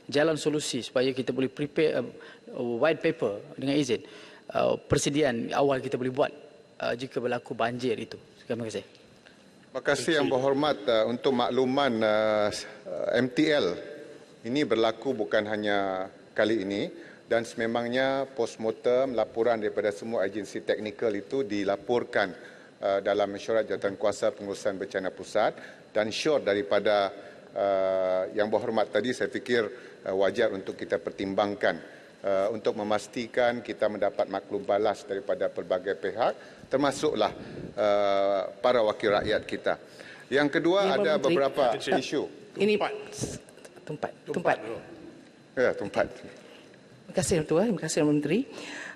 jalan solusi supaya kita boleh prepare white paper dengan izin persediaan awal kita boleh buat jika berlaku banjir itu. Terima kasih. Terima kasih Yang Berhormat. Untuk makluman, MTL ini berlaku bukan hanya kali ini, dan sememangnya postmortem laporan daripada semua agensi teknikal itu dilaporkan dalam mesyuarat jawatankuasa pengurusan bencana pusat, dan short daripada Yang Berhormat tadi saya fikir wajar untuk kita pertimbangkan untuk memastikan kita mendapat maklum balas daripada pelbagai pihak, termasuklah para wakil rakyat kita. Yang kedua, ada beberapa isu. Ini tumpat. Ya, tumpat. Terima kasih Tuan, terima kasih Menteri.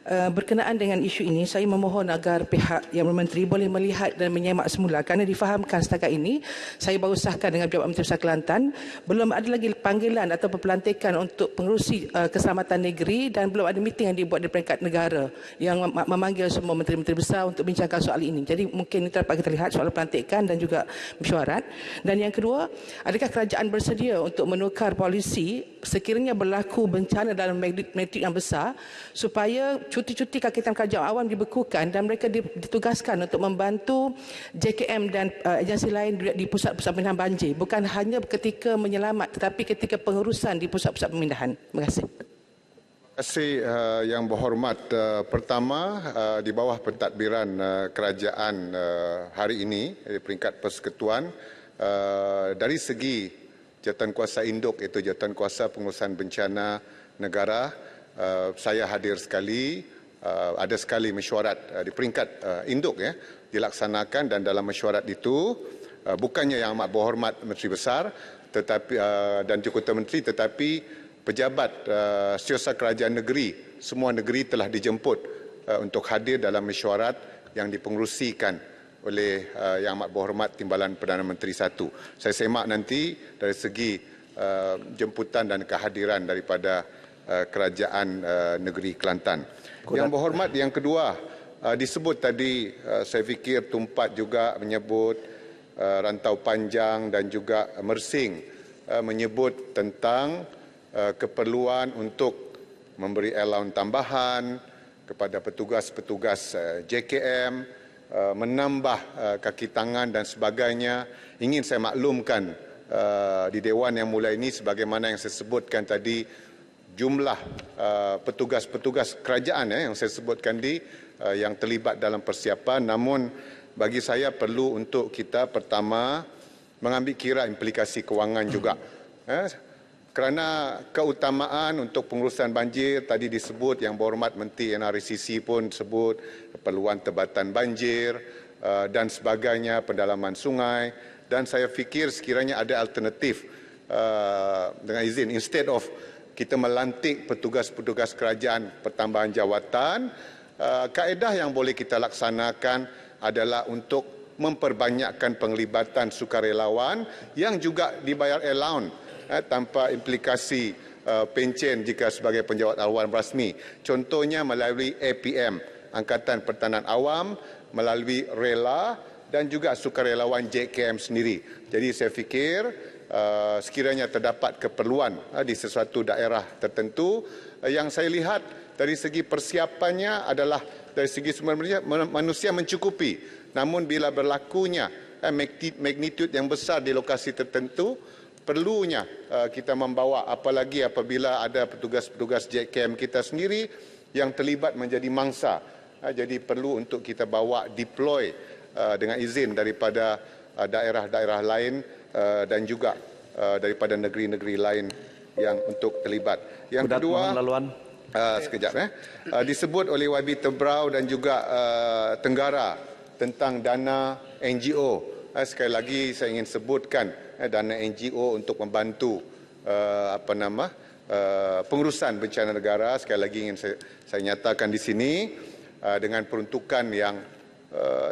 Berkenaan dengan isu ini, saya memohon agar pihak Yang Menteri boleh melihat dan menyemak semula, kerana difahamkan setakat ini, saya baru sahkan dengan Pejabat Menteri Besar Kelantan, belum ada lagi panggilan atau pelantikan untuk pengerusi keselamatan negeri, dan belum ada meeting yang dibuat di peringkat negara yang memanggil semua menteri-menteri besar untuk bincangkan soal ini. Jadi mungkin ini dapat kita lihat soal pelantikan dan juga mesyuarat. Dan yang kedua, adakah kerajaan bersedia untuk menukar polisi sekiranya berlaku bencana dalam magnitude yang besar, supaya cuti-cuti kakitan kerajaan awam dibekukan dan mereka ditugaskan untuk membantu JKM dan agensi lain di pusat-pusat pemindahan banjir. Bukan hanya ketika menyelamat tetapi ketika pengurusan di pusat-pusat pemindahan. Terima kasih. Terima kasih Yang Berhormat. Pertama, di bawah pentadbiran kerajaan hari ini di peringkat Persekutuan, dari segi Jawatankuasa Induk, iaitu Jawatankuasa Pengurusan Bencana Negara, saya hadir sekali, ada sekali mesyuarat di peringkat induk dilaksanakan, dan dalam mesyuarat itu bukannya Yang Amat Berhormat Menteri Besar tetapi dan Jabatan Menteri, tetapi pejabat setiausaha kerajaan negeri, semua negeri telah dijemput untuk hadir dalam mesyuarat yang dipengerusikan oleh Yang Amat Berhormat Timbalan Perdana Menteri 1. Saya semak nanti dari segi jemputan dan kehadiran daripada kerajaan negeri Kelantan. Yang Berhormat, yang kedua, disebut tadi, saya fikir Tumpat juga menyebut Rantau Panjang dan juga Mersing menyebut tentang keperluan untuk memberi allowance tambahan kepada petugas-petugas JKM, menambah kaki tangan dan sebagainya. Ingin saya maklumkan di Dewan Yang Mulia ini, sebagaimana yang saya sebutkan tadi, jumlah petugas-petugas kerajaan yang saya sebutkan yang terlibat dalam persiapan. Namun bagi saya perlu untuk kita pertama mengambil kira implikasi kewangan juga. Kerana keutamaan untuk pengurusan banjir tadi disebut, Yang Berhormat Menteri NRCC pun sebut keperluan tebatan banjir dan sebagainya, pendalaman sungai, dan saya fikir sekiranya ada alternatif dengan izin, instead of kita melantik petugas-petugas kerajaan pertambahan jawatan, kaedah yang boleh kita laksanakan adalah untuk memperbanyakkan penglibatan sukarelawan yang juga dibayar allowance tanpa implikasi pencen jika sebagai penjawat awam rasmi. Contohnya melalui APM, Angkatan Pertahanan Awam, melalui RELA dan juga sukarelawan JKM sendiri. Jadi saya fikir sekiranya terdapat keperluan di sesuatu daerah tertentu, yang saya lihat dari segi persiapannya adalah dari segi sumber manusia mencukupi. Namun bila berlakunya magnitude yang besar di lokasi tertentu, perlunya kita membawa, apalagi apabila ada petugas-petugas JKM kita sendiri yang terlibat menjadi mangsa. Jadi perlu untuk kita bawa deploy dengan izin daripada daerah-daerah lain dan juga daripada negeri-negeri lain yang untuk terlibat. Yang kedua, sekejap disebut oleh YB Tebrau dan juga Tenggara tentang dana NGO. Sekali lagi saya ingin sebutkan dana NGO untuk membantu pengurusan bencana negara. Sekali lagi ingin saya nyatakan di sini dengan peruntukan yang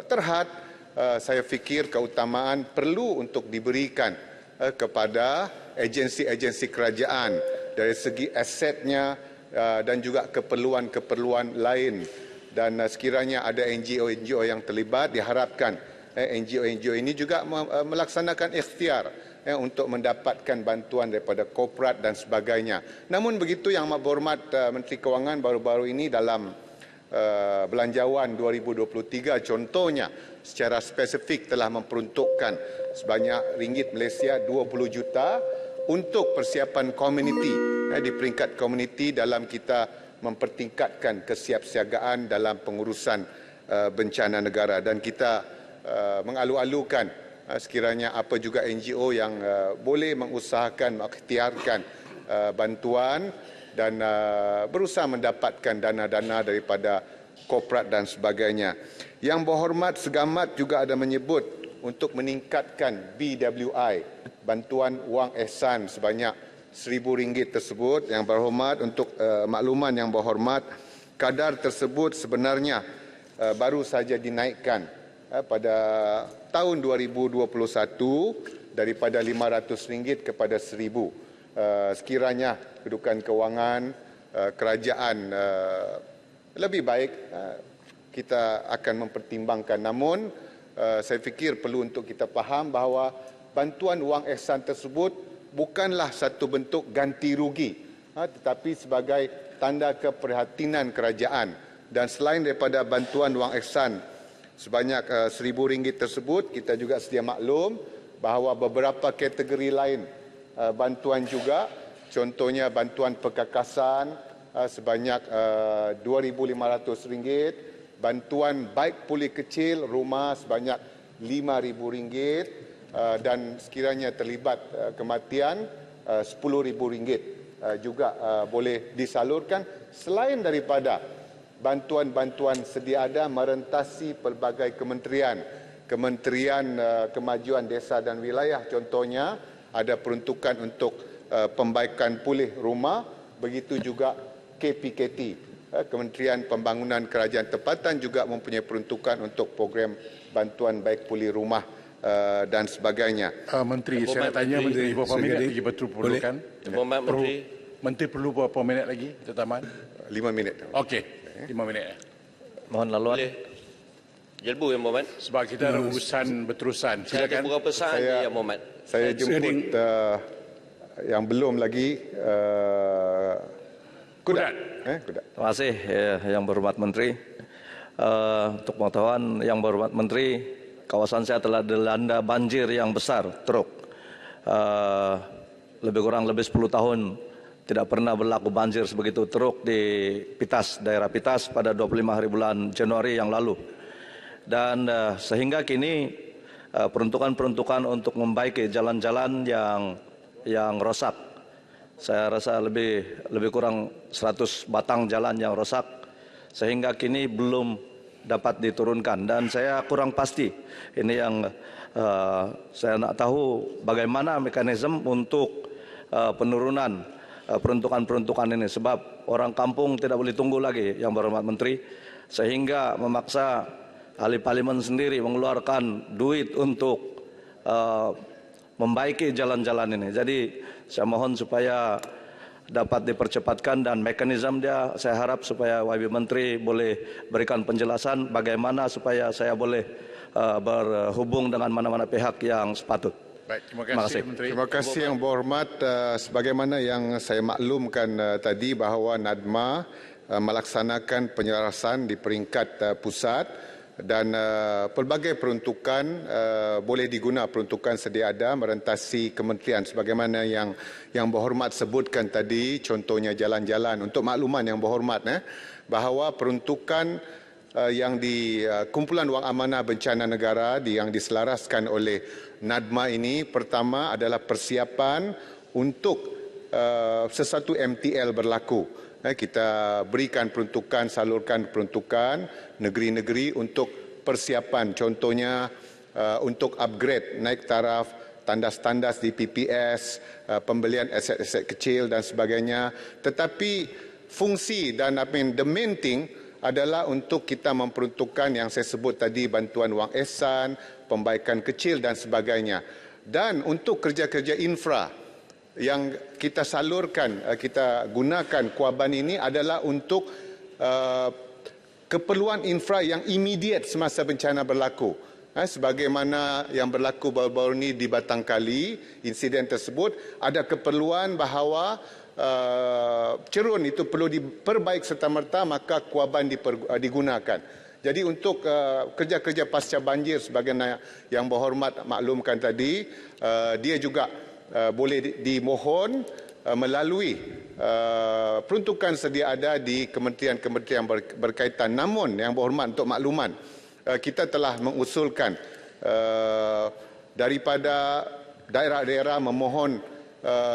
terhad, saya fikir keutamaan perlu untuk diberikan kepada agensi-agensi kerajaan dari segi asetnya dan juga keperluan-keperluan lain. Dan sekiranya ada NGO-NGO yang terlibat, diharapkan NGO-NGO ini juga melaksanakan ikhtiar untuk mendapatkan bantuan daripada korporat dan sebagainya. Namun begitu, Yang Amat Berhormat Menteri Kewangan baru-baru ini dalam belanjawan 2023 contohnya secara spesifik telah memperuntukkan sebanyak ringgit Malaysia 20 juta untuk persiapan komuniti di peringkat komuniti dalam kita mempertingkatkan kesiapsiagaan dalam pengurusan bencana negara. Dan kita mengalu-alukan sekiranya apa juga NGO yang boleh mengusahakan, mengikhtiarkan bantuan dan berusaha mendapatkan dana-dana daripada korporat dan sebagainya. Yang Berhormat Segamat juga ada menyebut untuk meningkatkan BWI, bantuan wang ihsan sebanyak RM1,000 tersebut. Yang Berhormat, untuk makluman Yang Berhormat, kadar tersebut sebenarnya baru saja dinaikkan pada tahun 2021 daripada RM500 kepada RM1,000. Sekiranya kedudukan kewangan kerajaan lebih baik, kita akan mempertimbangkan. Namun saya fikir perlu untuk kita faham bahawa bantuan wang ihsan tersebut bukanlah satu bentuk ganti rugi, tetapi sebagai tanda keprihatinan kerajaan Dan selain daripada bantuan wang ihsan sebanyak RM1,000 tersebut, kita juga sedia maklum bahawa beberapa kategori lain bantuan juga, contohnya bantuan perkakasan sebanyak RM2,500, bantuan baik pulih kecil rumah sebanyak RM5,000 dan sekiranya terlibat kematian RM10,000 juga boleh disalurkan, selain daripada bantuan-bantuan sedia ada merentasi pelbagai kementerian kemajuan desa dan wilayah, contohnya ada peruntukan untuk pembaikan pulih rumah, begitu juga KPKT, Kementerian Pembangunan Kerajaan Tempatan juga mempunyai peruntukan untuk program bantuan baik pulih rumah dan sebagainya. Menteri, saya nak tanya Menteri berapa minit lagi betul perlukan? Menteri perlu berapa minit lagi, Tertaman? 5 minit. Okey, 5 minit. Mohon laluan. Jelbu Yang Berhormat. Sebab kita ada urusan berterusan. Saya ada beberapa saat Yang Berhormat. Saya jemput yang belum lagi Kudat. Kudat. Terima kasih Yang Berhormat Menteri. Untuk pengetahuan Yang Berhormat Menteri, kawasan saya telah dilanda banjir yang besar, teruk. Lebih 10 tahun tidak pernah berlaku banjir sebegitu teruk di Pitas, daerah Pitas pada 25 hari bulan Januari yang lalu. Dan sehingga kini peruntukan-peruntukan untuk membaiki jalan-jalan yang rosak. Saya rasa lebih kurang 100 batang jalan yang rosak, sehingga kini belum dapat diturunkan. Dan saya kurang pasti, ini yang saya nak tahu bagaimana mekanisme untuk penurunan peruntukan-peruntukan ini. Sebab orang kampung tidak boleh tunggu lagi, Yang Berhormat Menteri, sehingga memaksa ahli parlimen sendiri mengeluarkan duit untuk membaiki jalan-jalan ini. Jadi saya mohon supaya dapat dipercepatkan dan mekanisme dia, saya harap supaya YB Menteri boleh berikan penjelasan bagaimana supaya saya boleh berhubung dengan mana-mana pihak yang sepatut. Baik, terima kasih Menteri. Terima kasih Yang Berhormat. Sebagaimana yang saya maklumkan tadi bahawa NADMA melaksanakan penyelarasan di peringkat pusat dan pelbagai peruntukan boleh diguna peruntukan sedia ada merentasi kementerian sebagaimana yang Berhormat sebutkan tadi, contohnya jalan-jalan. Untuk makluman Yang Berhormat bahawa peruntukan yang di kumpulan wang amanah bencana negara yang diselaraskan oleh NADMA ini, pertama adalah persiapan untuk sesuatu MTL berlaku. Kita berikan peruntukan, salurkan peruntukan negeri-negeri untuk persiapan, contohnya untuk upgrade, naik taraf, tandas-tandas di PPS, pembelian aset-aset kecil dan sebagainya. Tetapi fungsi dan the main thing adalah untuk kita memperuntukkan yang saya sebut tadi, bantuan wang ihsan, pembaikan kecil dan sebagainya. Dan untuk kerja-kerja infra yang kita salurkan, kita gunakan kuaban ini adalah untuk keperluan infra yang immediate semasa bencana berlaku. Sebagaimana yang berlaku baru-baru ini di Batangkali, insiden tersebut, ada keperluan bahawa cerun itu perlu diperbaik serta-merta, maka kuaban digunakan. Jadi untuk kerja-kerja pasca banjir sebagaimana Yang Berhormat maklumkan tadi, dia juga boleh dimohon melalui peruntukan sedia ada di kementerian-kementerian berkaitan. Namun Yang Berhormat, untuk makluman, kita telah mengusulkan daripada daerah-daerah memohon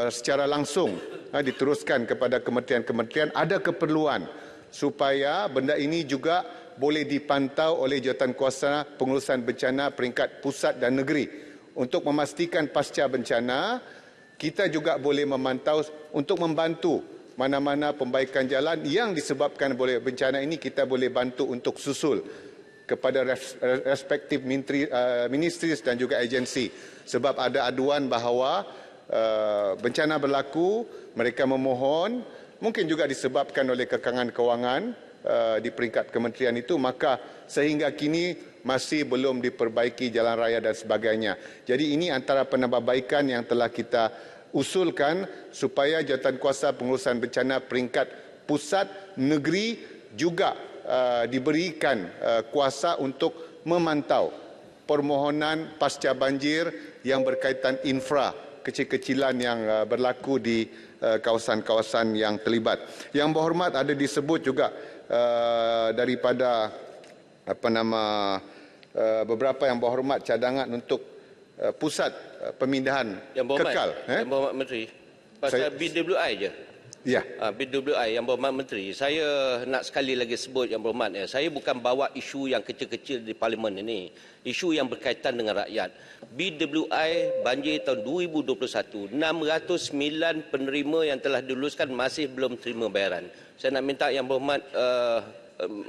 secara langsung diteruskan kepada kementerian-kementerian, ada keperluan supaya benda ini juga boleh dipantau oleh Jawatankuasa Pengurusan Bencana peringkat pusat dan negeri untuk memastikan pasca bencana kita juga boleh memantau untuk membantu mana-mana pembaikan jalan yang disebabkan oleh bencana ini, kita boleh bantu untuk susul kepada respektif ministries dan juga agensi. Sebab ada aduan bahawa bencana berlaku, mereka memohon, mungkin juga disebabkan oleh kekangan kewangan di peringkat kementerian itu, maka sehingga kini masih belum diperbaiki jalan raya dan sebagainya. Jadi ini antara penambahbaikan yang telah kita usulkan supaya Jawatankuasa Pengurusan Bencana peringkat pusat negeri juga diberikan kuasa untuk memantau permohonan pasca banjir yang berkaitan infra kecil-kecilan yang berlaku di kawasan-kawasan yang terlibat. Yang berhormat ada disebut juga daripada beberapa yang berhormat cadangan untuk pusat pemindahan kekal. Yang berhormat Menteri, pasal BWI je. Ya. BWI yang berhormat Menteri, saya nak sekali lagi sebut yang berhormat, saya bukan bawa isu yang kecil-kecil di parlimen ini, isu yang berkaitan dengan rakyat. BWI banjir tahun 2021, 609 penerima yang telah diluluskan masih belum terima bayaran. Saya nak minta yang berhormat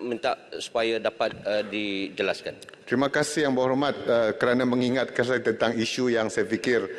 minta supaya dapat dijelaskan. Terima kasih yang berhormat kerana mengingatkan saya tentang isu yang saya fikir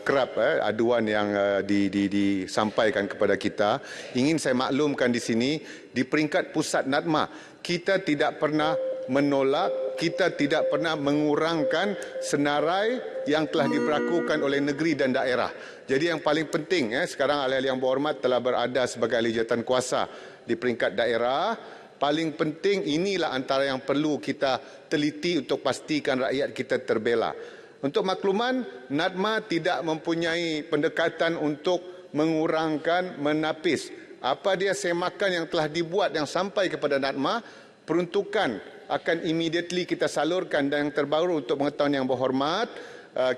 kerap aduan yang disampaikan kepada kita. Ingin saya maklumkan di sini, di peringkat pusat NADMA, kita tidak pernah menolak, kita tidak pernah mengurangkan senarai yang telah diberlakukan oleh negeri dan daerah. Jadi yang paling penting, sekarang ahli-ahli yang berhormat telah berada sebagai ahli jawatankuasa di peringkat daerah. Paling penting inilah antara yang perlu kita teliti untuk pastikan rakyat kita terbela. Untuk makluman, NADMA tidak mempunyai pendekatan untuk mengurangkan, menapis. Apa dia semakan yang telah dibuat yang sampai kepada NADMA, peruntukan akan immediately kita salurkan. Dan yang terbaru untuk pengetahuan yang berhormat,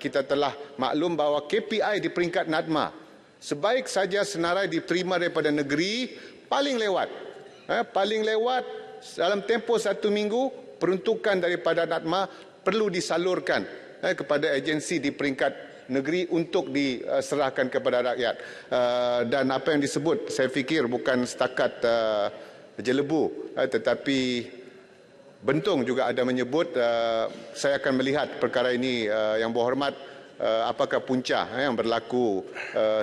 kita telah maklum bahawa KPI di peringkat NADMA, sebaik saja senarai diterima daripada negeri, paling lewat dalam tempoh 1 minggu, peruntukan daripada NADMA perlu disalurkan kepada agensi di peringkat negeri untuk diserahkan kepada rakyat. Dan apa yang disebut, saya fikir bukan setakat Jelebu, tetapi Bentong juga ada menyebut. Saya akan melihat perkara ini yang berhormat, apakah punca yang berlaku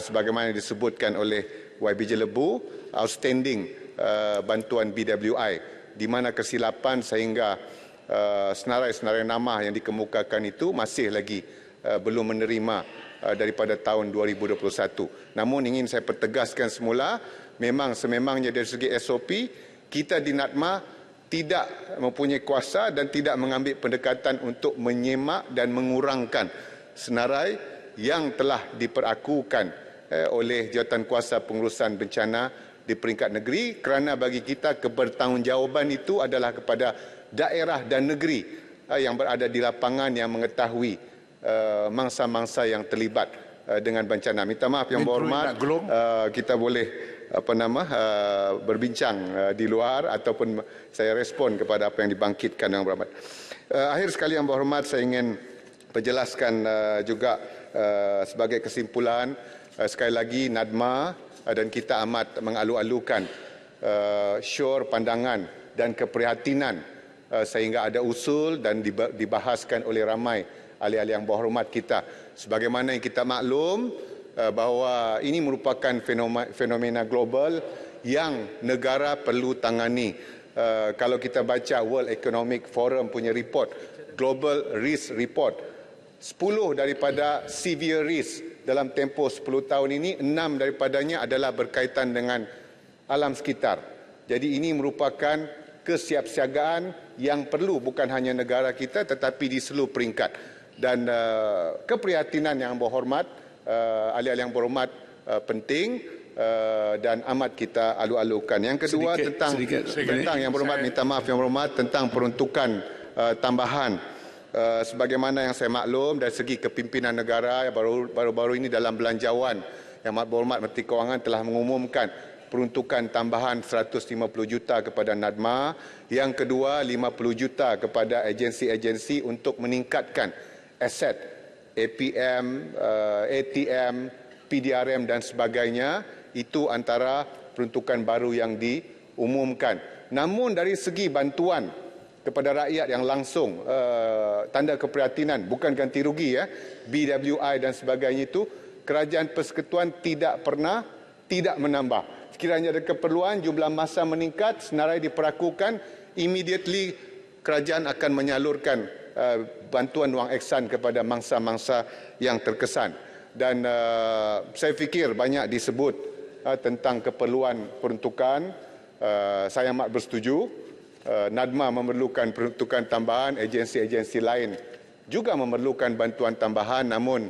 sebagaimana disebutkan oleh YB Jelebu, outstanding bantuan BWI, di mana kesilapan sehingga senarai-senarai nama yang dikemukakan itu masih lagi belum menerima daripada tahun 2021. Namun ingin saya pertegaskan semula, memang sememangnya dari segi SOP, kita di NADMA tidak mempunyai kuasa dan tidak mengambil pendekatan untuk menyemak dan mengurangkan senarai yang telah diperakukan oleh Jawatankuasa Pengurusan Bencana di peringkat negeri, kerana bagi kita kebertanggungjawaban itu adalah kepada daerah dan negeri yang berada di lapangan yang mengetahui mangsa-mangsa yang terlibat dengan bencana. Minta maaf yang berhormat, kita boleh berbincang di luar ataupun saya respon kepada apa yang dibangkitkan yang berhormat. Akhir sekali yang berhormat, saya ingin menjelaskan juga sebagai kesimpulan, sekali lagi NADMA dan kita amat mengalu-alukan syur pandangan dan keprihatinan sehingga ada usul dan dibahaskan oleh ramai ahli-ahli yang berhormat kita. Sebagaimana yang kita maklum bahawa ini merupakan fenomena global yang negara perlu tangani. Kalau kita baca World Economic Forum punya report, Global Risk Report, 10 daripada severe risk dalam tempoh 10 tahun ini, 6 daripadanya adalah berkaitan dengan alam sekitar. Jadi ini merupakan kesiapsiagaan yang perlu bukan hanya negara kita tetapi di seluruh peringkat. Dan keprihatinan yang berhormat, ahli-ahli yang berhormat penting dan amat kita alu-alukan. Yang kedua tentang yang berhormat, minta maaf yang berhormat, tentang peruntukan tambahan. Sebagaimana yang saya maklum dari segi kepimpinan negara baru-baru ini dalam belanjawan, Yang Amat Berhormat Menteri Kewangan telah mengumumkan peruntukan tambahan 150 juta kepada NADMA, yang kedua 50 juta kepada agensi-agensi untuk meningkatkan aset APM, ATM, PDRM dan sebagainya. Itu antara peruntukan baru yang diumumkan. Namun dari segi bantuan kepada rakyat yang langsung, tanda keprihatinan, bukan ganti rugi, BWI dan sebagainya itu, Kerajaan Persekutuan tidak pernah tidak menambah. Sekiranya ada keperluan, jumlah masa meningkat, senarai diperakukan, immediately kerajaan akan menyalurkan bantuan wang eksan kepada mangsa-mangsa yang terkesan. Dan saya fikir banyak disebut tentang keperluan peruntukan. Saya amat bersetuju. NADMA memerlukan peruntukan tambahan, agensi-agensi lain juga memerlukan bantuan tambahan, namun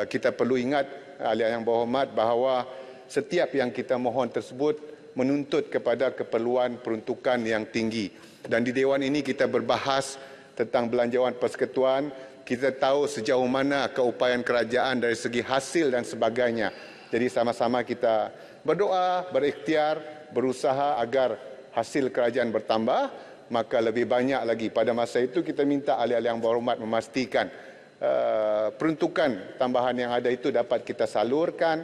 kita perlu ingat ahli yang berhormat bahawa setiap yang kita mohon tersebut menuntut kepada keperluan peruntukan yang tinggi. Dan di Dewan ini kita berbahas tentang belanjawan persekutuan, kita tahu sejauh mana keupayaan kerajaan dari segi hasil dan sebagainya. Jadi sama-sama kita berdoa, berikhtiar, berusaha agar hasil kerajaan bertambah, maka lebih banyak lagi. Pada masa itu kita minta ahli-ahli yang berhormat memastikan peruntukan tambahan yang ada itu dapat kita salurkan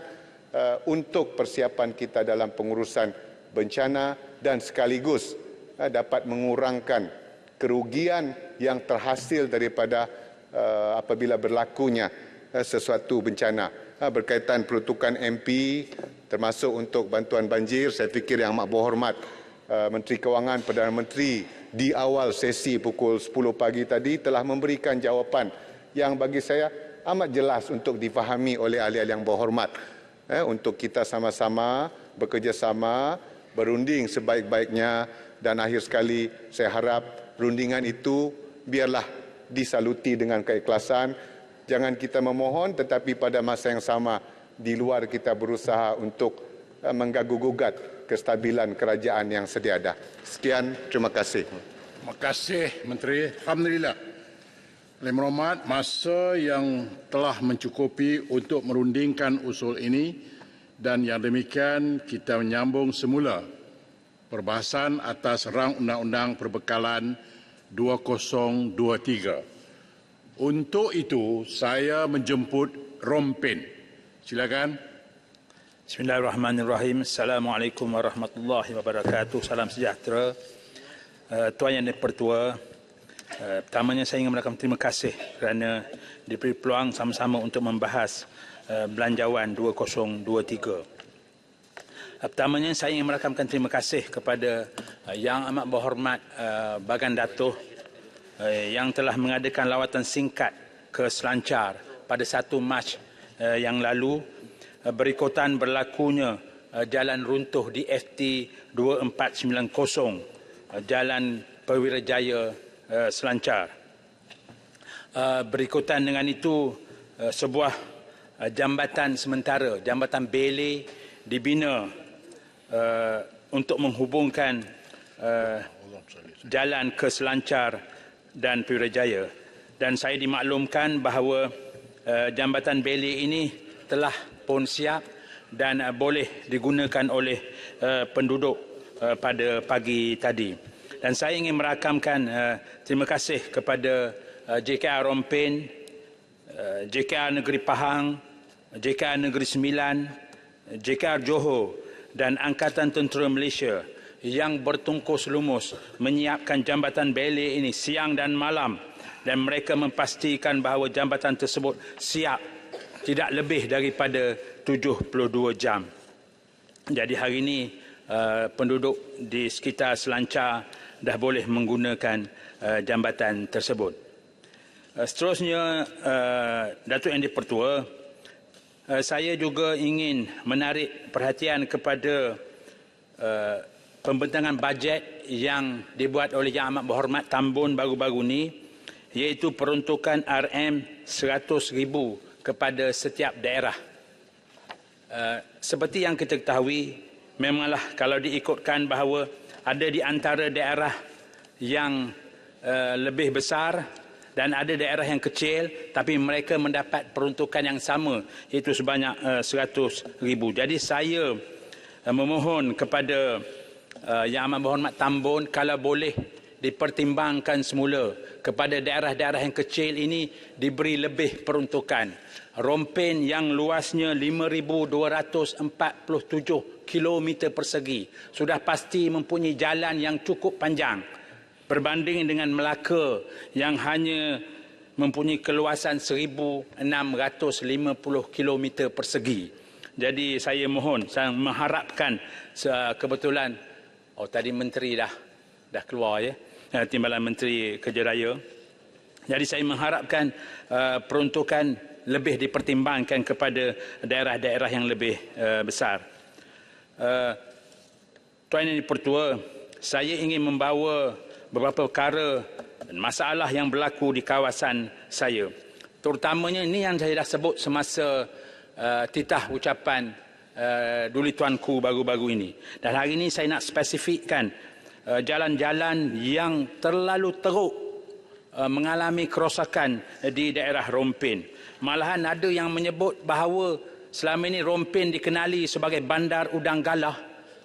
untuk persiapan kita dalam pengurusan bencana dan sekaligus dapat mengurangkan kerugian yang terhasil daripada apabila berlakunya sesuatu bencana. Berkaitan peruntukan MP termasuk untuk bantuan banjir, saya fikir yang amat berhormat Menteri Kewangan, Perdana Menteri di awal sesi pukul 10 pagi tadi telah memberikan jawapan yang bagi saya amat jelas untuk difahami oleh ahli-ahli yang berhormat. Untuk kita sama-sama bekerjasama, berunding sebaik-baiknya, dan akhir sekali saya harap rundingan itu biarlah disaluti dengan keikhlasan. Jangan kita memohon tetapi pada masa yang sama di luar kita berusaha untuk menggaguh-gugat kestabilan kerajaan yang sedia ada. Sekian, terima kasih. Terima kasih Menteri. Alhamdulillah. Yang berhormat, masa yang telah mencukupi untuk merundingkan usul ini, dan yang demikian kita menyambung semula perbahasan atas rang undang-undang perbekalan 2023. Untuk itu saya menjemput Rompen. Silakan. Bismillahirrahmanirrahim. Assalamualaikum warahmatullahi wabarakatuh. Salam sejahtera. Tuan Yang Dipertua, pertamanya saya ingin mengucapkan terima kasih kerana diberi peluang sama-sama untuk membahas belanjawan 2023. Pertamanya saya ingin mengucapkan terima kasih kepada Yang Amat Berhormat Bagan Dato' yang telah mengadakan lawatan singkat ke Selancar pada 1 Mac yang lalu berikutan berlakunya jalan runtuh di FT 2490 Jalan Perwira Jaya Selancar. Berikutan dengan itu sebuah jambatan sementara, jambatan Bele dibina untuk menghubungkan jalan ke Selancar dan Perwira Jaya. Dan saya dimaklumkan bahawa jambatan Bele ini telah pun siap dan boleh digunakan oleh penduduk pada pagi tadi. Dan saya ingin merakamkan terima kasih kepada JKR Rompen, JKR Negeri Pahang, JKR Negeri Sembilan, JKR Johor dan Angkatan Tentera Malaysia yang bertungkus lumus menyiapkan jambatan Bele ini siang dan malam, dan mereka memastikan bahawa jambatan tersebut siap tidak lebih daripada 72 jam. Jadi hari ini penduduk di sekitar Selancar dah boleh menggunakan jambatan tersebut. Seterusnya, Datuk Yang Dipertua, saya juga ingin menarik perhatian kepada pembentangan bajet yang dibuat oleh Yang Amat Berhormat Tambun baru-baru ini, iaitu peruntukan RM100,000 kepada setiap daerah. Seperti yang kita ketahui, memanglah kalau diikutkan bahawa ada di antara daerah yang lebih besar dan ada daerah yang kecil, tapi mereka mendapat peruntukan yang sama, iaitu sebanyak RM100,000. Jadi saya memohon kepada Yang Amat Berhormat Tambun, kalau boleh dipertimbangkan semula kepada daerah-daerah yang kecil ini diberi lebih peruntukan. Rompen yang luasnya 5,247 km persegi sudah pasti mempunyai jalan yang cukup panjang berbanding dengan Melaka yang hanya mempunyai keluasan 1,650 km persegi. Jadi saya mohon, saya mengharapkan kebetulan, tadi Menteri dah keluar ya, Timbalan Menteri Kerja Raya. Jadi saya mengharapkan peruntukan lebih dipertimbangkan kepada daerah-daerah yang lebih besar. Tuan Yang Dipertua, saya ingin membawa beberapa perkara dan masalah yang berlaku di kawasan saya. Terutamanya ini yang saya dah sebut semasa titah ucapan Duli Tuanku baru-baru ini. Dan hari ini saya nak spesifikkan jalan-jalan yang terlalu teruk mengalami kerosakan di daerah Rompin. Malahan ada yang menyebut bahawa selama ini Rompin dikenali sebagai bandar udang galah,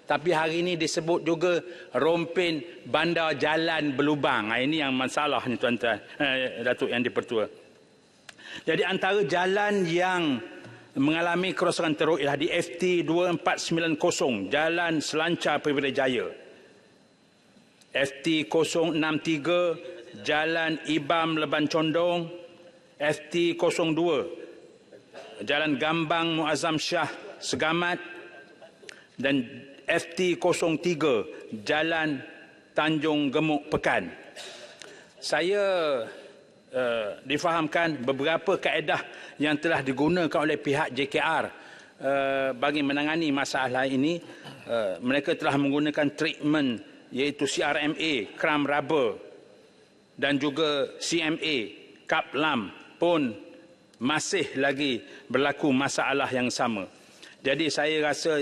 tapi hari ini disebut juga Rompin bandar jalan berlubang. Ini yang masalah ni tuan-tuan, Datuk Yang di-Pertua. Jadi antara jalan yang mengalami kerosakan teruk ialah di FT 2490 Jalan Selancar Privilege, FT 063 Jalan Ibam Leban Condong, FT 02 Jalan Gambang Muazzam Shah Segamat, dan FT 03 Jalan Tanjung Gemuk Pekan. Saya difahamkan beberapa kaedah yang telah digunakan oleh pihak JKR bagi menangani masalah ini. Mereka telah menggunakan treatment iaitu CRMA, cram rubber, dan juga CMA, kap lam pun masih lagi berlaku masalah yang sama. Jadi saya rasa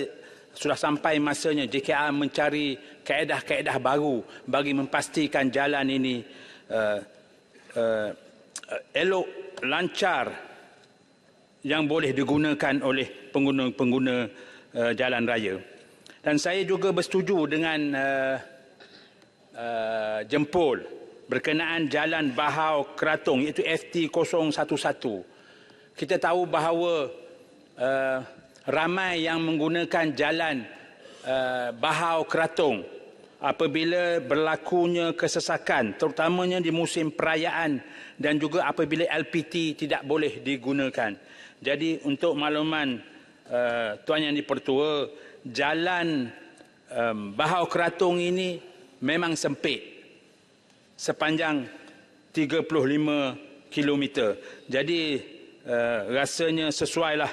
sudah sampai masanya JKR mencari kaedah-kaedah baru bagi memastikan jalan ini elok, lancar, yang boleh digunakan oleh pengguna-pengguna jalan raya. Dan saya juga bersetuju dengan Jempol berkenaan jalan Bahau Keratung iaitu FT 011. Kita tahu bahawa ramai yang menggunakan jalan Bahau Keratung apabila berlakunya kesesakan, terutamanya di musim perayaan dan juga apabila LPT tidak boleh digunakan. Jadi untuk makluman Tuan Yang di-Pertua, jalan Bahau Keratung ini memang sempit sepanjang 35 km. Jadi rasanya sesuailah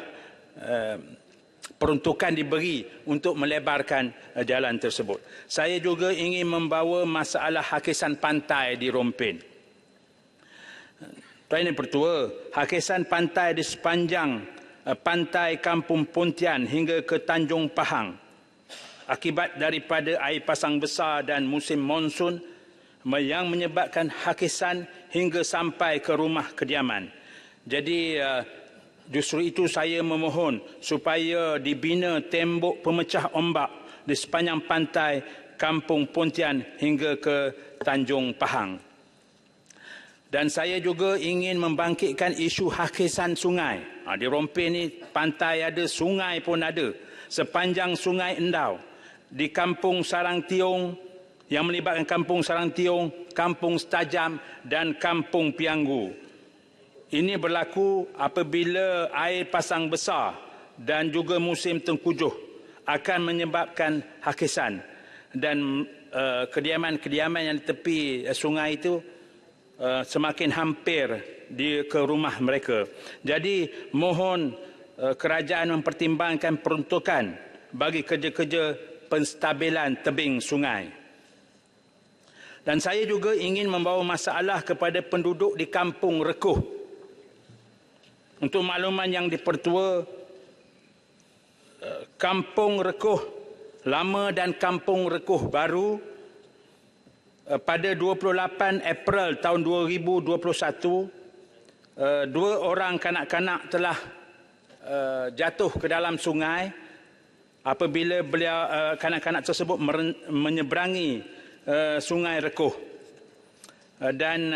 peruntukan diberi untuk melebarkan jalan tersebut. Saya juga ingin membawa masalah hakisan pantai di Rompin. Tuan Yang di-Pertua, hakisan pantai di sepanjang pantai Kampung Pontian hingga ke Tanjung Pahang akibat daripada air pasang besar dan musim monsun yang menyebabkan hakisan hingga sampai ke rumah kediaman. Jadi justru itu saya memohon supaya dibina tembok pemecah ombak di sepanjang pantai Kampung Pontian hingga ke Tanjung Pahang. Dan saya juga ingin membangkitkan isu hakisan sungai. Di Rompin ni pantai ada, sungai pun ada. Sepanjang Sungai Endau, di Kampung Sarang Tiong yang melibatkan Kampung Sarang Tiong, Kampung Setajam dan Kampung Pianggu. Ini berlaku apabila air pasang besar dan juga musim tengkujuh akan menyebabkan hakisan. Dan kediaman-kediaman yang di tepi sungai itu semakin hampir ke rumah mereka. Jadi mohon kerajaan mempertimbangkan peruntukan bagi kerja-kerja penstabilan tebing sungai. Dan saya juga ingin membawa masalah kepada penduduk di Kampung Rekuh. Untuk makluman Yang di-Pertua, Kampung Rekuh Lama dan Kampung Rekuh Baru pada 28 April tahun 2021, dua orang kanak-kanak telah jatuh ke dalam sungai apabila kanak-kanak tersebut menyeberangi Sungai Rekuh. Dan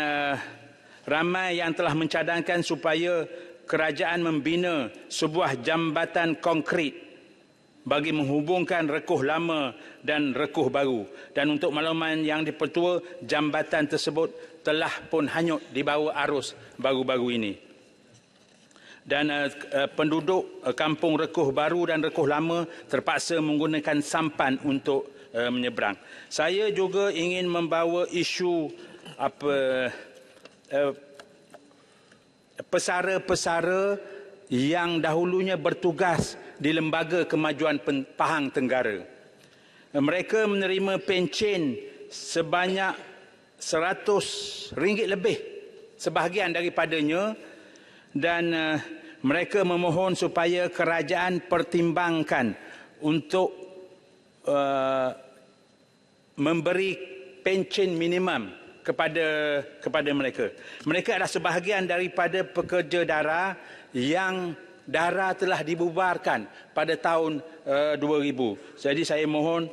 ramai yang telah mencadangkan supaya kerajaan membina sebuah jambatan konkrit bagi menghubungkan Rekuh Lama dan Rekuh Baru. Dan untuk makluman Yang di-Pertua, jambatan tersebut telah pun hanyut di bawah arus baru-baru ini. Dan penduduk Kampung Rekuh Baru dan Rekuh Lama terpaksa menggunakan sampan untuk menyeberang. Saya juga ingin membawa isu pesara-pesara yang dahulunya bertugas di Lembaga Kemajuan Pahang Tenggara. mereka menerima pencen sebanyak RM100 lebih sebahagian daripadanya, dan mereka memohon supaya kerajaan pertimbangkan untuk memberi pencen minimum kepada mereka. Mereka adalah sebahagian daripada pekerja dara yang dara telah dibubarkan pada tahun 2000. Jadi saya mohon